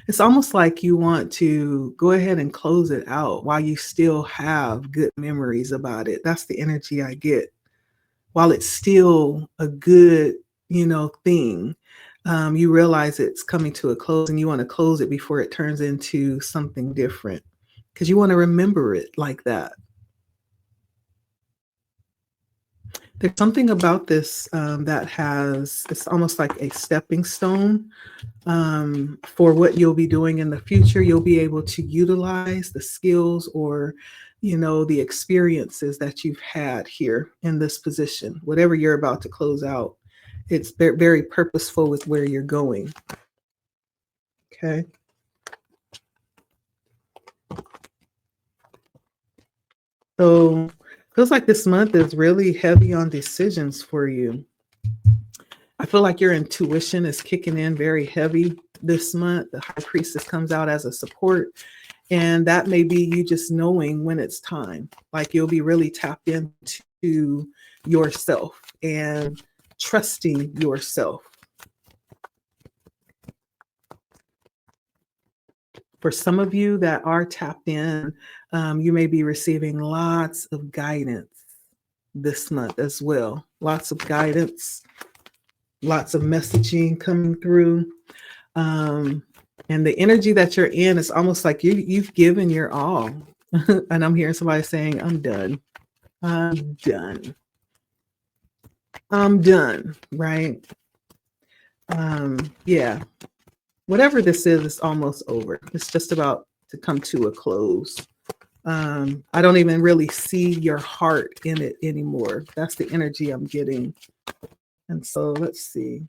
Speaker 1: It's almost like you want to go ahead and close it out while you still have good memories about it. That's the energy I get. While it's still a good, thing, you realize it's coming to a close and you want to close it before it turns into something different because you want to remember it like that. There's something about this it's almost like a stepping stone for what you'll be doing in the future. You'll be able to utilize the skills or, the experiences that you've had here in this position. Whatever you're about to close out, it's very, very purposeful with where you're going. Okay. So feels like this month is really heavy on decisions for you. I feel like your intuition is kicking in very heavy this month. The High Priestess comes out as a support, and that may be you just knowing when it's time. Like you'll be really tapped into yourself and trusting yourself. For some of you that are tapped in, you may be receiving lots of guidance this month as well. Lots of guidance, lots of messaging coming through. And the energy that you're in is almost like you've given your all. And I'm hearing somebody saying, I'm done. I'm done. I'm done, right? Yeah. Whatever this is, it's almost over. It's just about to come to a close. I don't even really see your heart in it anymore. That's the energy I'm getting. And so let's see.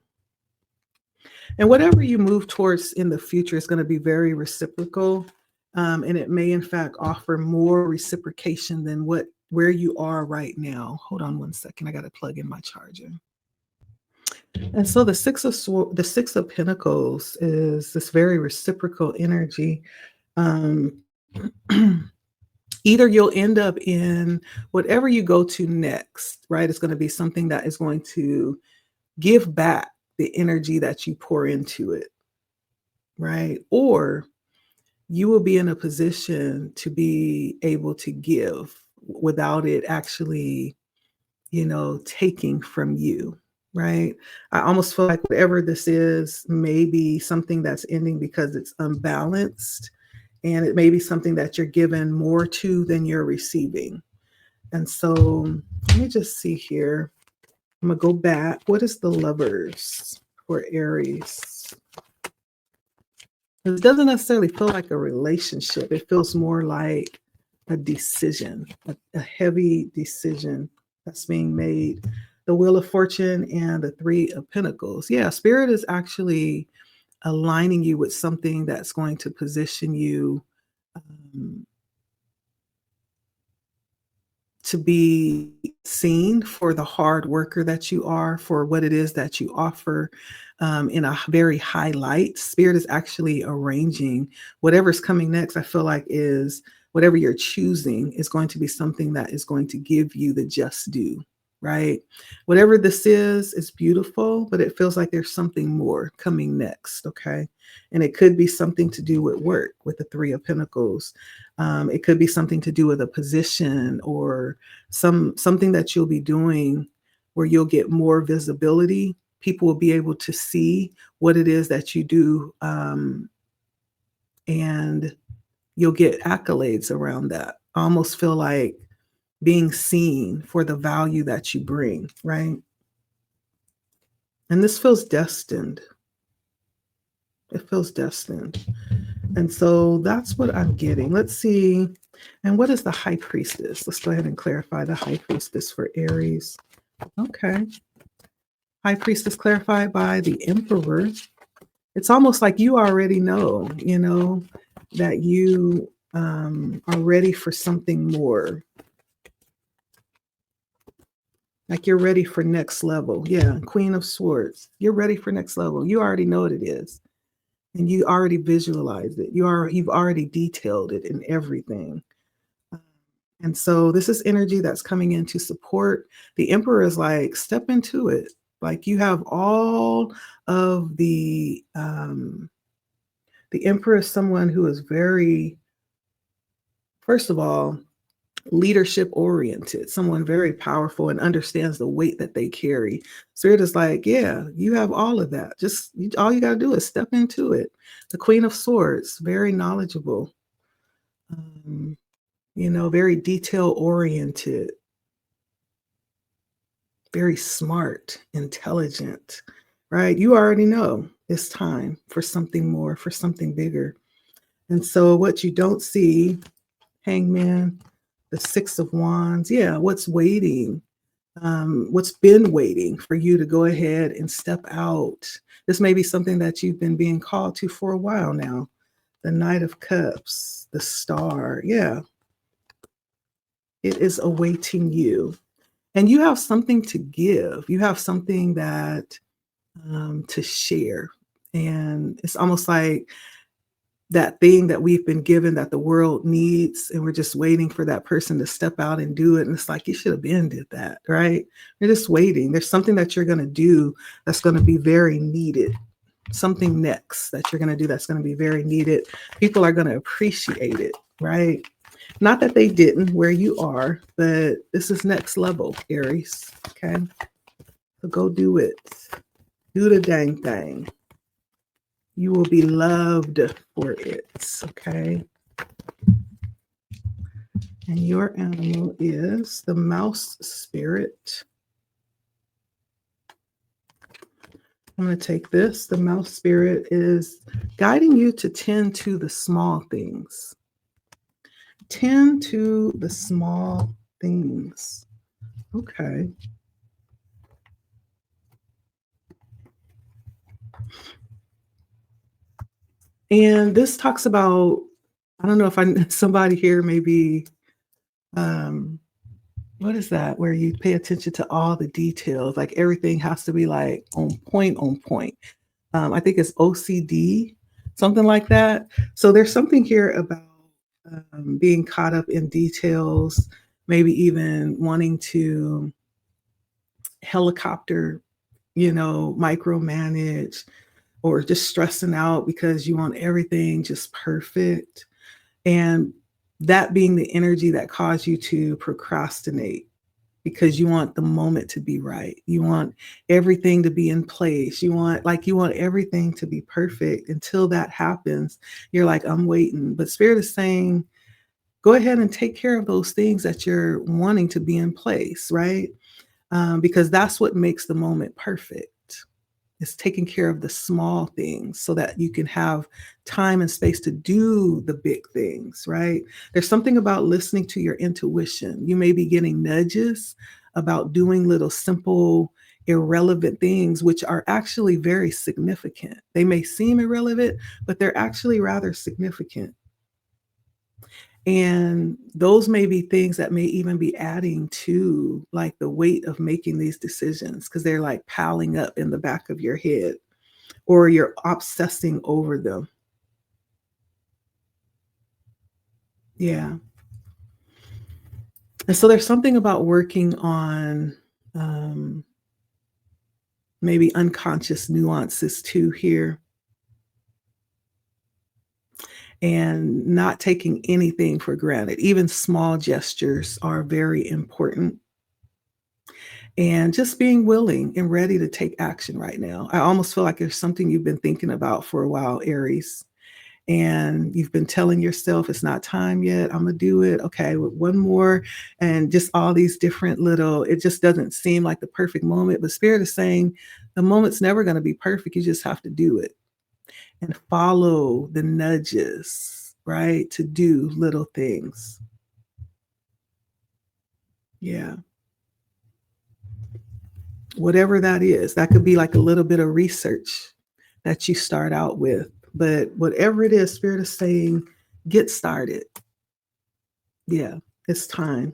Speaker 1: And whatever you move towards in the future is going to be very reciprocal. And it may, in fact, offer more reciprocation than where you are right now. Hold on one second. I got to plug in my charger. And so the Six of Pentacles is this very reciprocal energy. Either you'll end up in whatever you go to next, right? It's going to be something that is going to give back the energy that you pour into it, right? Or you will be in a position to be able to give without it actually, taking from you, right? I almost feel like whatever this is may be something that's ending because it's unbalanced, and it may be something that you're given more to than you're receiving. And so let me just see here. I'm going to go back. What is the Lovers for Aries? It doesn't necessarily feel like a relationship. It feels more like a decision, a heavy decision that's being made. The Wheel of Fortune and the Three of Pentacles. Yeah, Spirit is actually aligning you with something that's going to position you um, to be seen for the hard worker that you are, for what it is that you offer in a very high light. Spirit is actually arranging whatever's coming next. I feel like is whatever you're choosing is going to be something that is going to give you the just due, right? Whatever this is beautiful, but it feels like there's something more coming next, okay? And it could be something to do with work, with the Three of Pentacles. It could be something to do with a position or something that you'll be doing where you'll get more visibility. People will be able to see what it is that you do, and you'll get accolades around that. I almost feel like being seen for the value that you bring, right? And this feels destined. It feels destined. And so that's what I'm getting. Let's see. And what is the High Priestess? Let's go ahead and clarify the High Priestess for Aries. Okay. High Priestess clarified by the Emperor. It's almost like you already know, that you are ready for something more. Like you're ready for next level. Yeah, Queen of Swords. You're ready for next level. You already know what it is. And you already visualized it. You've already detailed it in everything. And so this is energy that's coming in to support. The Emperor is like, step into it. Like you have all of the Emperor is someone who is very, first of all, leadership oriented, someone very powerful and understands the weight that they carry. Spirit is like, yeah, you have all of that. All you got to do is step into it. The Queen of Swords, very knowledgeable, very detail oriented, very smart, intelligent, right? You already know it's time for something more, for something bigger. And so what you don't see, Hangman, the Six of Wands, yeah, what's waiting? What's been waiting for you to go ahead and step out? This may be something that you've been being called to for a while now. The Knight of Cups, the Star, yeah, it is awaiting you. And you have something to give. You have something that to share. And it's almost like that thing that we've been given that the world needs, and we're just waiting for that person to step out and do it. And it's like, you should have been did that, right? You're just waiting. There's something that you're going to do that's going to be very needed. Something next that you're going to do that's going to be very needed. People are going to appreciate it, right? Not that they didn't where you are, but this is next level, Aries, okay? So go do it. Do the dang thing. You will be loved for it, okay? And your animal is the mouse spirit. I'm going to take this. The mouse spirit is guiding you to tend to the small things. Tend to the small things. Okay. And this talks about, I don't know if somebody here maybe, what is that? Where you pay attention to all the details, like everything has to be like on point, on point. I think it's OCD, something like that. So there's something here about being caught up in details, maybe even wanting to helicopter, micromanage, or just stressing out because you want everything just perfect. And that being the energy that caused you to procrastinate because you want the moment to be right. You want everything to be in place. You want everything to be perfect. Until that happens, you're like, I'm waiting. But Spirit is saying, go ahead and take care of those things that you're wanting to be in place, right? Because that's what makes the moment perfect. It's taking care of the small things so that you can have time and space to do the big things, right? There's something about listening to your intuition. You may be getting nudges about doing little simple, irrelevant things, which are actually very significant. They may seem irrelevant, but they're actually rather significant. And those may be things that may even be adding to like the weight of making these decisions because they're like piling up in the back of your head or you're obsessing over them. Yeah. And so there's something about working on um, maybe unconscious nuances too here and not taking anything for granted. Even small gestures are very important. And just being willing and ready to take action right now. I almost feel like there's something you've been thinking about for a while, Aries, and you've been telling yourself it's not time yet. I'm gonna do it. Okay, one more, and just all these different little. It just doesn't seem like the perfect moment, but Spirit is saying the moment's never going to be perfect. You just have to do it and follow the nudges, right? To do little things. Yeah. Whatever that is. That could be like a little bit of research that you start out with. But whatever it is, Spirit is saying, get started. Yeah, it's time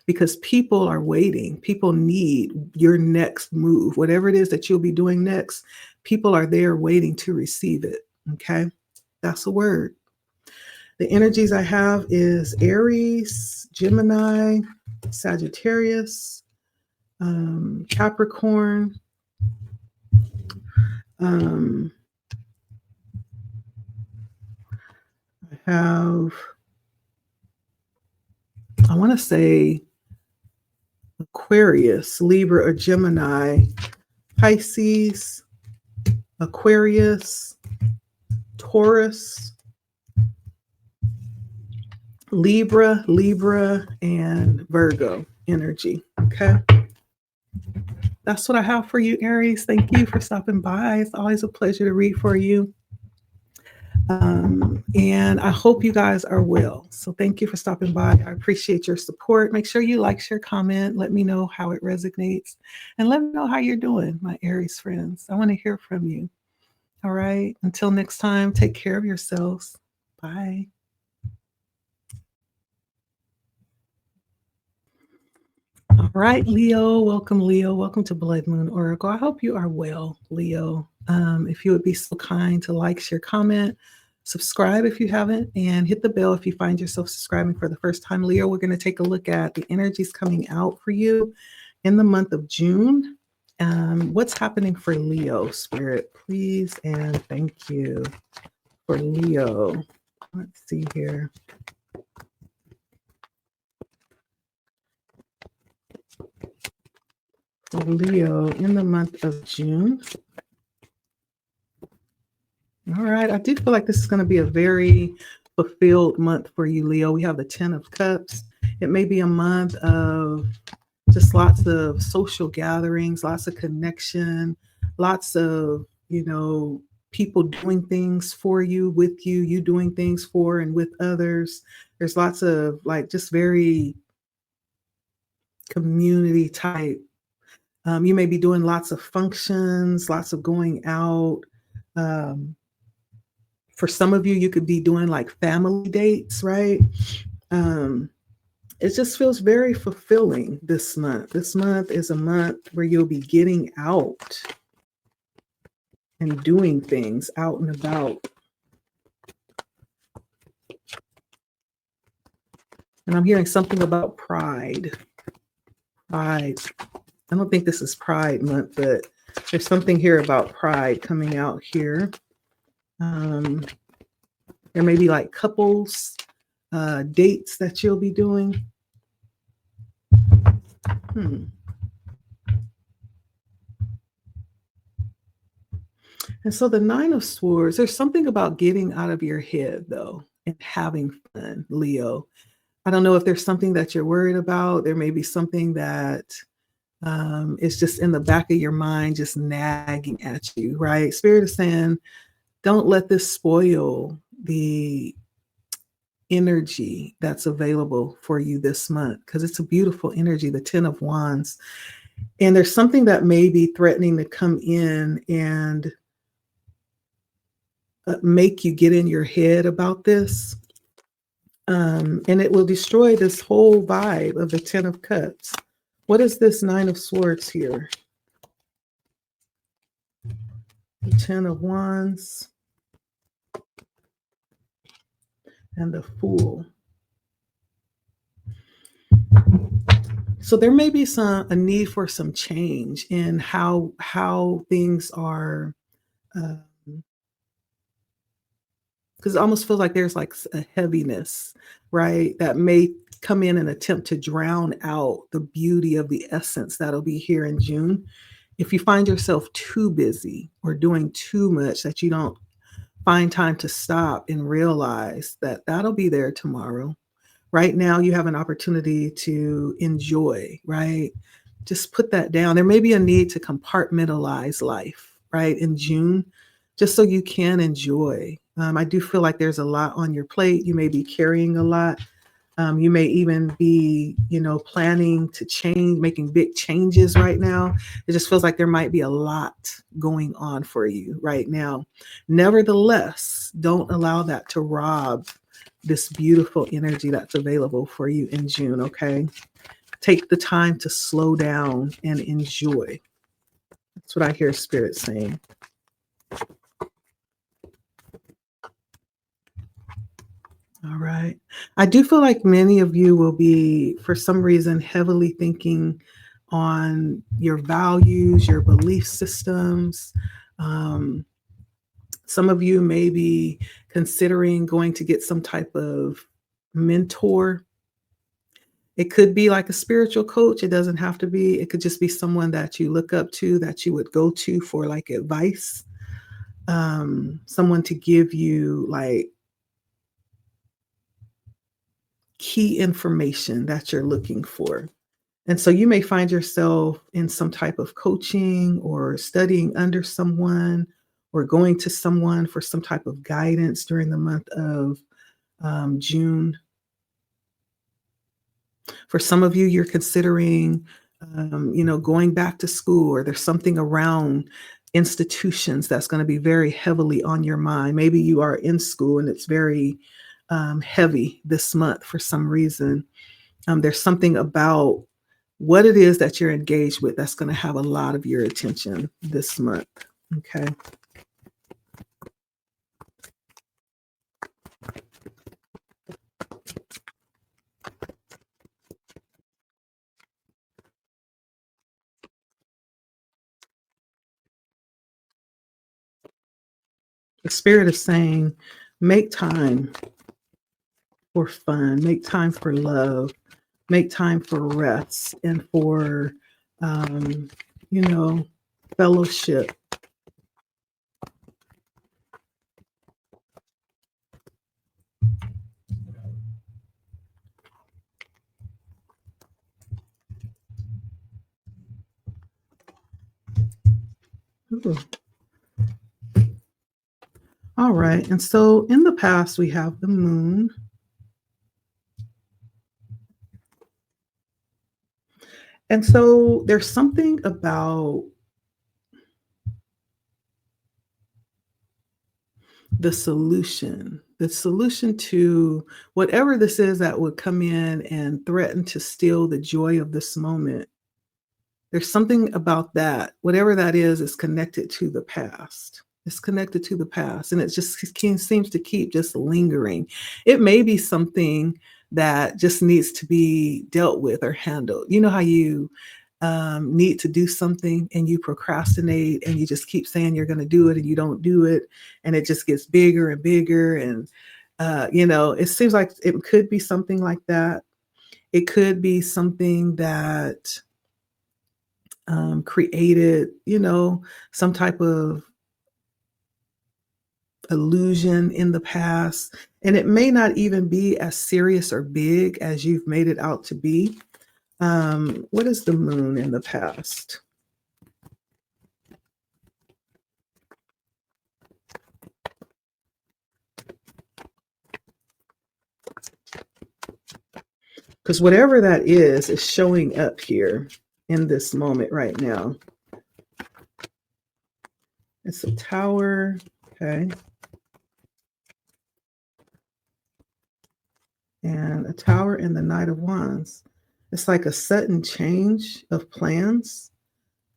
Speaker 1: because people are waiting. People need your next move. Whatever it is that you'll be doing next, people are there waiting to receive it. Okay, that's a word. The energies I have is Aries, Gemini, Sagittarius, Capricorn, I have, I want to say Aquarius, Libra, or Gemini, Pisces, Aquarius, Taurus, Libra, and Virgo energy. Okay. That's what I have for you, Aries. Thank you for stopping by. It's always a pleasure to read for you. And I hope you guys are well. So thank you for stopping by. I appreciate your support. Make sure you like, share, comment. Let me know how it resonates. And let me know how you're doing, my Aries friends. I want to hear from you. All right. Until next time, take care of yourselves. Bye. All right, Leo. Welcome, Leo. Welcome to Blood Moon Oracle. I hope you are well, Leo. If you would be so kind to like, share, comment, subscribe if you haven't, and hit the bell if you find yourself subscribing for the first time. Leo, we're going to take a look at the energies coming out for you in the month of June. What's happening for Leo, Spirit, please, and thank you for Leo. Let's see here. Leo in the month of June. All right. I do feel like this is going to be a very fulfilled month for you, Leo. We have the 10 of Cups. It may be a month of just lots of social gatherings, lots of connection, lots of, people doing things for you, with you, you doing things for and with others. There's lots of like just very community type. You may be doing lots of functions, lots of going out. For some of you, you could be doing like family dates, right? It just feels very fulfilling this month. This month is a month where you'll be getting out and doing things out and about. And I'm hearing something about pride. Pride. I don't think this is Pride Month, but there's something here about pride coming out here. There may be like couples dates that you'll be doing. And so the 9 of Swords, there's something about getting out of your head, though, and having fun, Leo. I don't know if there's something that you're worried about. There may be something that It's just in the back of your mind, just nagging at you, right? Spirit is saying, don't let this spoil the energy that's available for you this month, because it's a beautiful energy, the 10 of Wands. And there's something that may be threatening to come in and make you get in your head about this. And it will destroy this whole vibe of the 10 of Cups. What is this 9 of Swords here? The 10 of Wands and the Fool. So there may be a need for some change in how things are, because it almost feels like there's like a heaviness, right? That may come in and attempt to drown out the beauty of the essence that'll be here in June. If you find yourself too busy or doing too much that you don't find time to stop and realize that that'll be there tomorrow. Right now, you have an opportunity to enjoy, right? Just put that down. There may be a need to compartmentalize life, right, in June, just so you can enjoy. I do feel like there's a lot on your plate. You may be carrying a lot. You may even be, planning to change, making big changes right now. It just feels like there might be a lot going on for you right now. Nevertheless, don't allow that to rob this beautiful energy that's available for you in June, okay? Take the time to slow down and enjoy. That's what I hear Spirit saying. All right. I do feel like many of you will be, for some reason, heavily thinking on your values, your belief systems. Some of you may be considering going to get some type of mentor. It could be like a spiritual coach. It doesn't have to be. It could just be someone that you look up to, that you would go to for like advice. Someone to give you like key information that you're looking for. And so you may find yourself in some type of coaching or studying under someone or going to someone for some type of guidance during the month of June. For some of you, you're considering, going back to school, or there's something around institutions that's going to be very heavily on your mind. Maybe you are in school and it's very heavy this month for some reason. There's something about what it is that you're engaged with that's going to have a lot of your attention this month. Okay. The Spirit is saying, make time for fun, make time for love, make time for rest and for, fellowship. Ooh. All right. And so in the past, we have the moon. And so there's something about the solution to whatever this is that would come in and threaten to steal the joy of this moment. There's something about that, whatever that is connected to the past. It's connected to the past, and it just seems to keep just lingering. It may be something that just needs to be dealt with or handled. You know how you need to do something and you procrastinate and you just keep saying you're going to do it and you don't do it, and it just gets bigger and bigger. And, it seems like it could be something like that. It could be something that created, some type of illusion in the past. And it may not even be as serious or big as you've made it out to be. What is the moon in the past? Because whatever that is showing up here in this moment right now. It's a tower. Okay. And a tower and the Knight of Wands. It's like a sudden change of plans,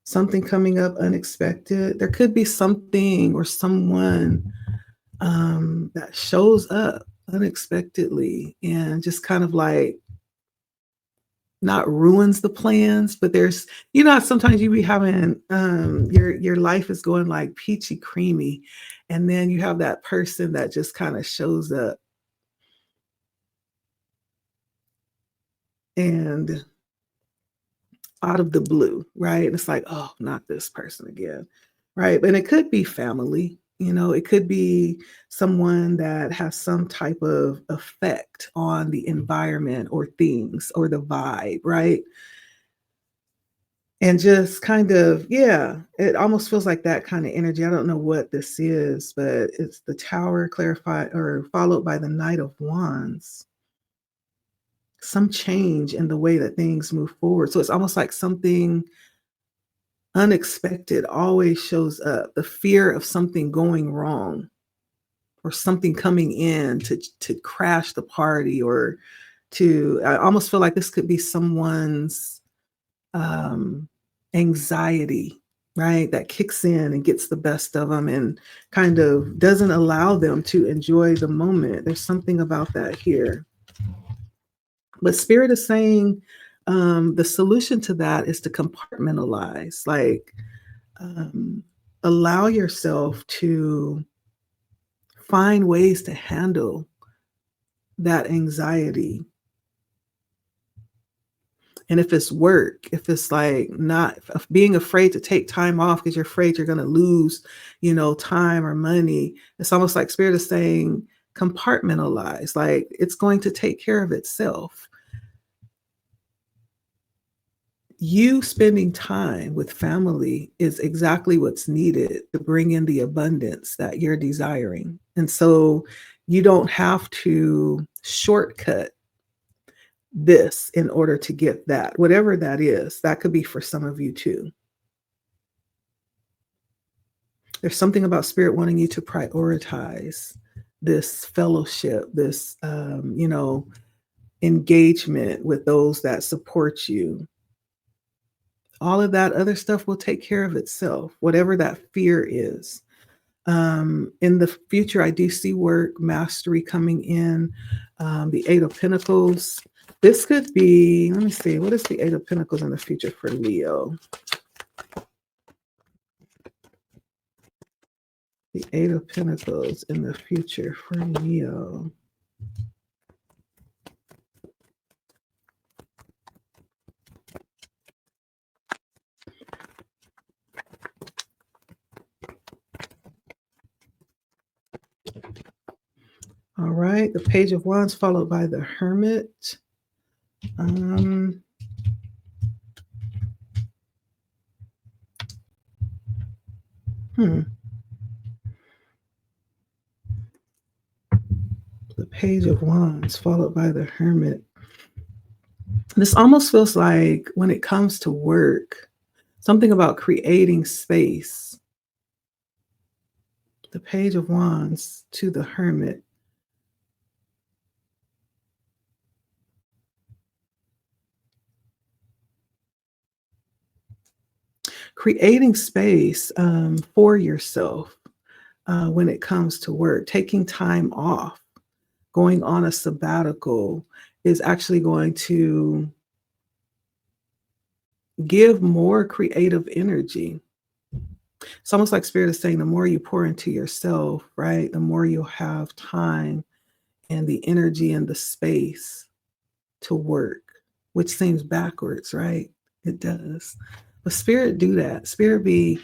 Speaker 1: something coming up unexpected. There could be something or someone that shows up unexpectedly and just kind of like not ruins the plans, but there's, how sometimes you be having your life is going like peachy creamy, and then you have that person that just kind of shows up and out of the blue, right? And it's like, oh, not this person again, right? And it could be family, it could be someone that has some type of effect on the environment or things or the vibe, right? And just kind of, yeah, it almost feels like that kind of energy. I don't know what this is, but it's the tower clarified or followed by the Knight of Wands. Some change in the way that things move forward. So it's almost like something unexpected always shows up. The fear of something going wrong or something coming in to crash the party or I almost feel like this could be someone's anxiety, right? That kicks in and gets the best of them and kind of doesn't allow them to enjoy the moment. There's something about that here. But Spirit is saying the solution to that is to compartmentalize, like allow yourself to find ways to handle that anxiety. And if it's work, if it's like not being afraid to take time off because you're afraid you're going to lose, time or money, it's almost like Spirit is saying compartmentalize, like it's going to take care of itself. You spending time with family is exactly what's needed to bring in the abundance that you're desiring. And so you don't have to shortcut this in order to get that, whatever that is. That could be for some of you too. There's something about Spirit wanting you to prioritize this fellowship, this, engagement with those that support you. All of that other stuff will take care of itself, whatever that fear is. In the future, I do see work, mastery coming in, the Eight of Pentacles. This could be, let me see, what is the Eight of Pentacles in the future for Leo? The Eight of Pentacles in the future for Leo. All right, the Page of Wands followed by the Hermit. The Page of Wands followed by the Hermit. This almost feels like when it comes to work, something about creating space. The Page of Wands to the Hermit. Creating space for yourself when it comes to work, taking time off, going on a sabbatical is actually going to give more creative energy. It's almost like Spirit is saying the more you pour into yourself, right, the more you'll have time and the energy and the space to work, which seems backwards, right? It does. But Spirit do that. Spirit be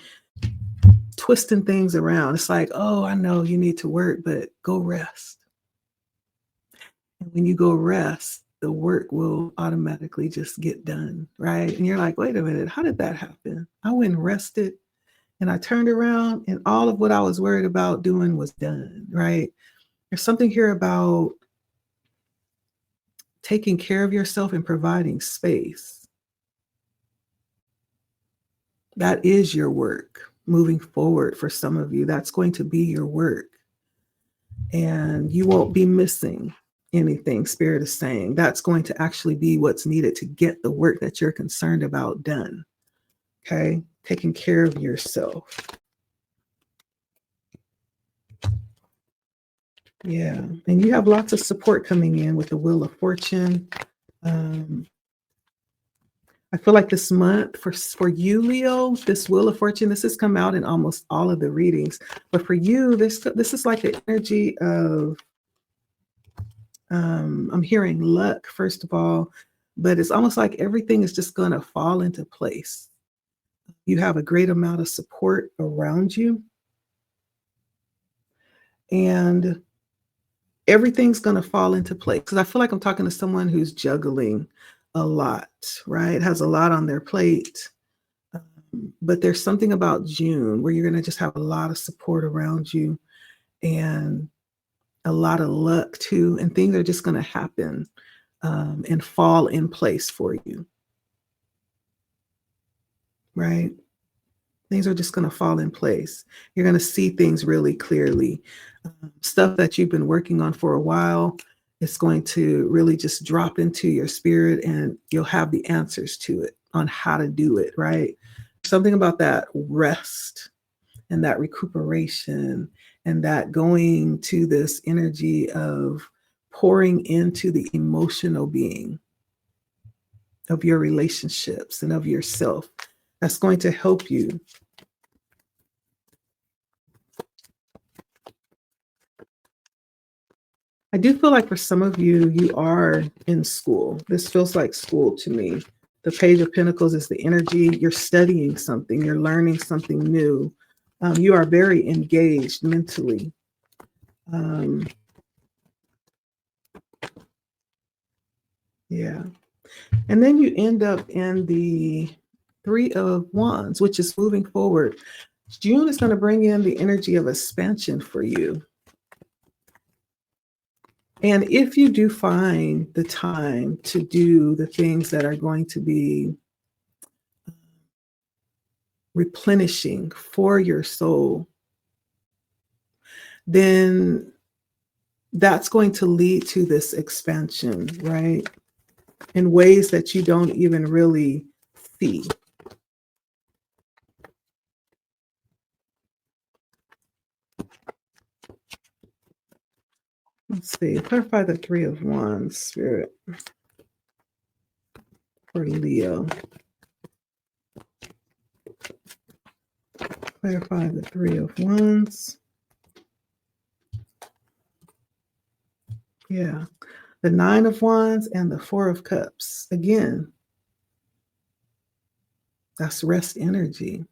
Speaker 1: twisting things around. It's like, oh, I know you need to work, but go rest. And when you go rest, the work will automatically just get done, right? And you're like, wait a minute, how did that happen? I went and rested and I turned around and all of what I was worried about doing was done, right? There's something here about taking care of yourself and providing space. That is your work moving forward for some of you. That's going to be your work. And you won't be missing anything, Spirit is saying. That's going to actually be what's needed to get the work that you're concerned about done. Okay? Taking care of yourself. Yeah. And you have lots of support coming in with the Wheel of Fortune. I feel like this month for you, Leo, this Wheel of Fortune, this has come out in almost all of the readings. But for you, this is like the energy of, I'm hearing luck, first of all, but it's almost like everything is just going to fall into place. You have a great amount of support around you. And everything's going to fall into place. Because I feel like I'm talking to someone who's juggling a lot, right? Has a lot on their plate. But there's something about June where you're going to just have a lot of support around you and a lot of luck too. And things are just going to happen and fall in place for you, right? Things are just going to fall in place. You're going to see things really clearly. Stuff that you've been working on for a while, it's going to really just drop into your spirit and you'll have the answers to it on how to do it, right? Something about that rest and that recuperation and that going to this energy of pouring into the emotional being of your relationships and of yourself. That's going to help you. I do feel like for some of you, you are in school. This feels like school to me. The Page of Pentacles is the energy. You're studying something. You're learning something new. You are very engaged mentally. Yeah. And then you end up in the Three of Wands, which is moving forward. June is going to bring in the energy of expansion for you. And if you do find the time to do the things that are going to be replenishing for your soul, then that's going to lead to this expansion, right? In ways that you don't even really see. Let's see, clarify the Three of Wands, Spirit, for Leo. Clarify the Three of Wands. Yeah. The Nine of Wands and the Four of Cups. Again, that's rest energy.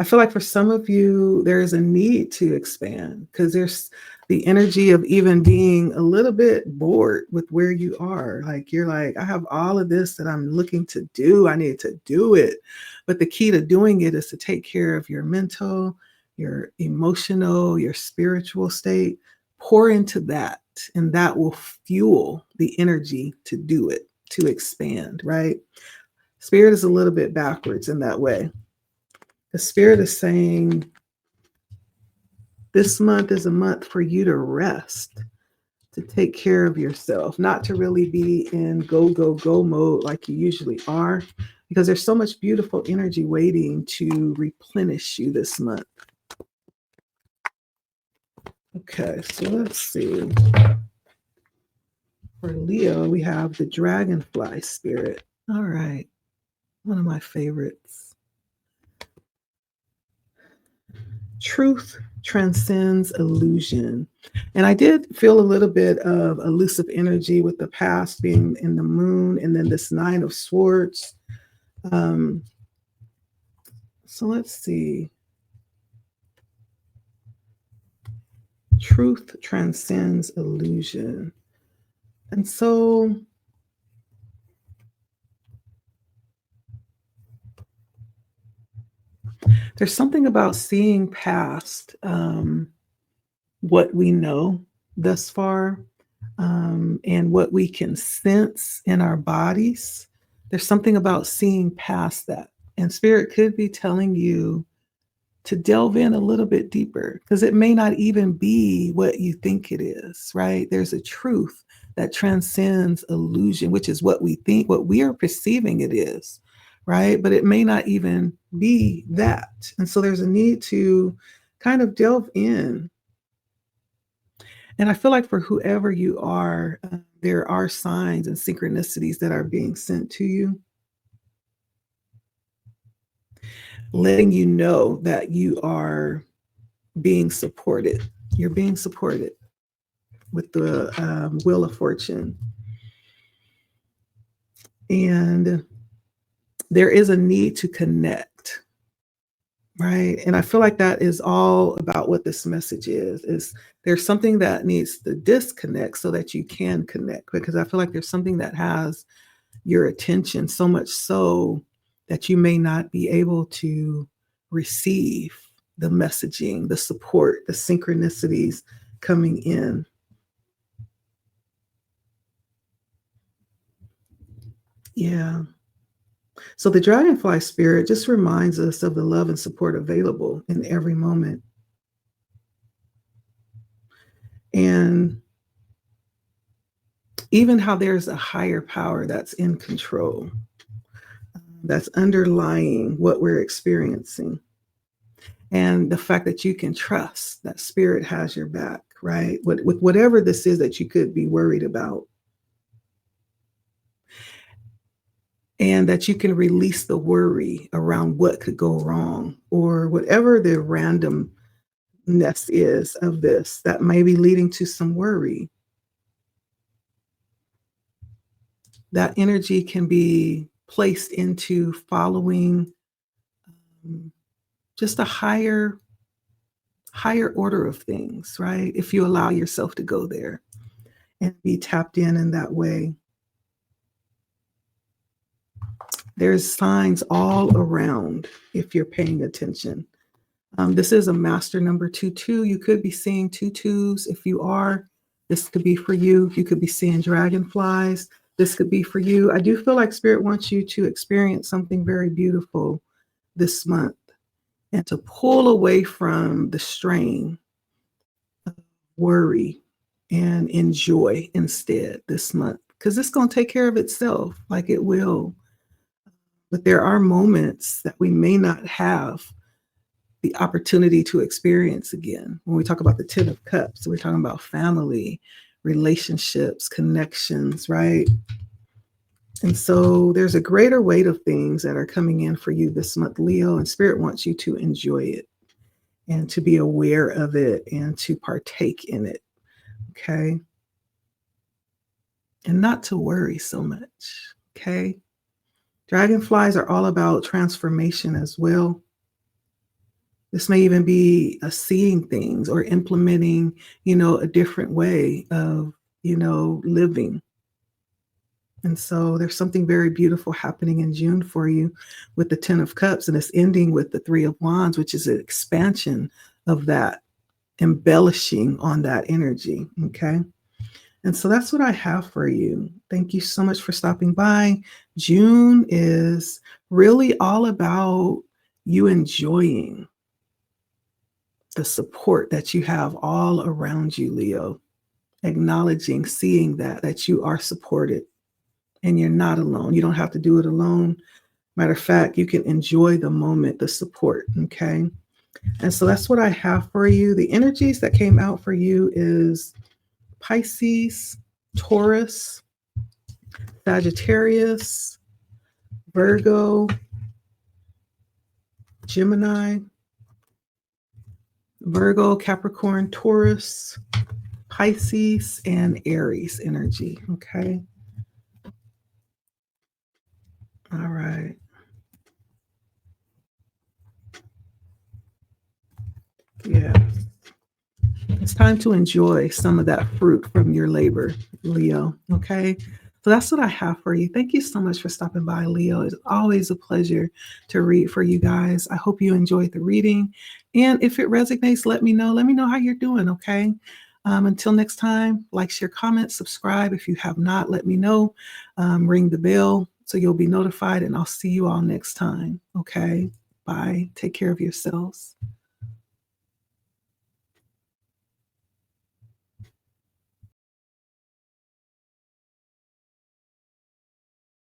Speaker 1: I feel like for some of you, there is a need to expand because there's the energy of even being a little bit bored with where you are. Like you're like, I have all of this that I'm looking to do. I need to do it. But the key to doing it is to take care of your mental, your emotional, your spiritual state. Pour into that, and that will fuel the energy to do it, to expand, right? Spirit is a little bit backwards in that way. The Spirit is saying this month is a month for you to rest, to take care of yourself, not to really be in go, go, go mode like you usually are, because there's so much beautiful energy waiting to replenish you this month. Okay, so let's see. For Leo, we have the Dragonfly Spirit. All right, one of my favorites. Truth transcends illusion. And I did feel a little bit of elusive energy with the past being in the moon and then this Nine of Swords. So let's see. Truth transcends illusion. And so There's something about seeing past what we know thus far, and what we can sense in our bodies. There's something about seeing past that. And spirit could be telling you to delve in a little bit deeper because it may not even be what you think it is, right? There's a truth that transcends illusion, which is what we think, what we are perceiving it is, right? But it may not even be that. And so there's a need to kind of delve in. And I feel like for whoever you are, there are signs and synchronicities that are being sent to you, letting you know that you are being supported. You're being supported with the Wheel of Fortune. And there is a need to connect, right? And I feel like that is all about what this message is there's something that needs to disconnect so that you can connect, because I feel like there's something that has your attention so much so that you may not be able to receive the messaging, the support, the synchronicities coming in. Yeah. So the dragonfly spirit just reminds us of the love and support available in every moment. And even how there's a higher power that's in control, that's underlying what we're experiencing. And the fact that you can trust that spirit has your back, right? With whatever this is that you could be worried about. And that you can release the worry around what could go wrong or whatever the randomness is of this that may be leading to some worry. That energy can be placed into following just a higher order of things, right? If you allow yourself to go there and be tapped in that way. There's signs all around if you're paying attention. This is a master number 22. You could be seeing 22s. If you are, this could be for you. You could be seeing dragonflies. This could be for you. I do feel like spirit wants you to experience something very beautiful this month and to pull away from the strain of worry and enjoy instead this month, because it's going to take care of itself like it will. But there are moments that we may not have the opportunity to experience again. When we talk about the 10 of Cups, we're talking about family, relationships, connections, right? And so there's a greater weight of things that are coming in for you this month, Leo, and spirit wants you to enjoy it and to be aware of it and to partake in it, okay? And not to worry so much, okay? Dragonflies are all about transformation as well. This may even be seeing things or implementing, a different way of, living. And so there's something very beautiful happening in June for you with the 10 of Cups, and it's ending with the 3 of Wands, which is an expansion of that, embellishing on that energy, okay? And so that's what I have for you. Thank you so much for stopping by. June is really all about you enjoying the support that you have all around you, Leo. Acknowledging, seeing that you are supported and you're not alone. You don't have to do it alone. Matter of fact, you can enjoy the moment, the support, okay? And so that's what I have for you. The energies that came out for you is Pisces, Taurus, Sagittarius, Virgo, Gemini, Virgo, Capricorn, Taurus, Pisces, and Aries energy, okay? All right. Yeah. It's time to enjoy some of that fruit from your labor, Leo, okay? So that's what I have for you. Thank you so much for stopping by, Leo. It's always a pleasure to read for you guys. I hope you enjoyed the reading. And if it resonates, let me know. Let me know how you're doing, okay? Until next time, like, share, comment, subscribe. If you have not, let me know. Ring the bell so you'll be notified, and I'll see you all next time, okay? Bye. Take care of yourselves.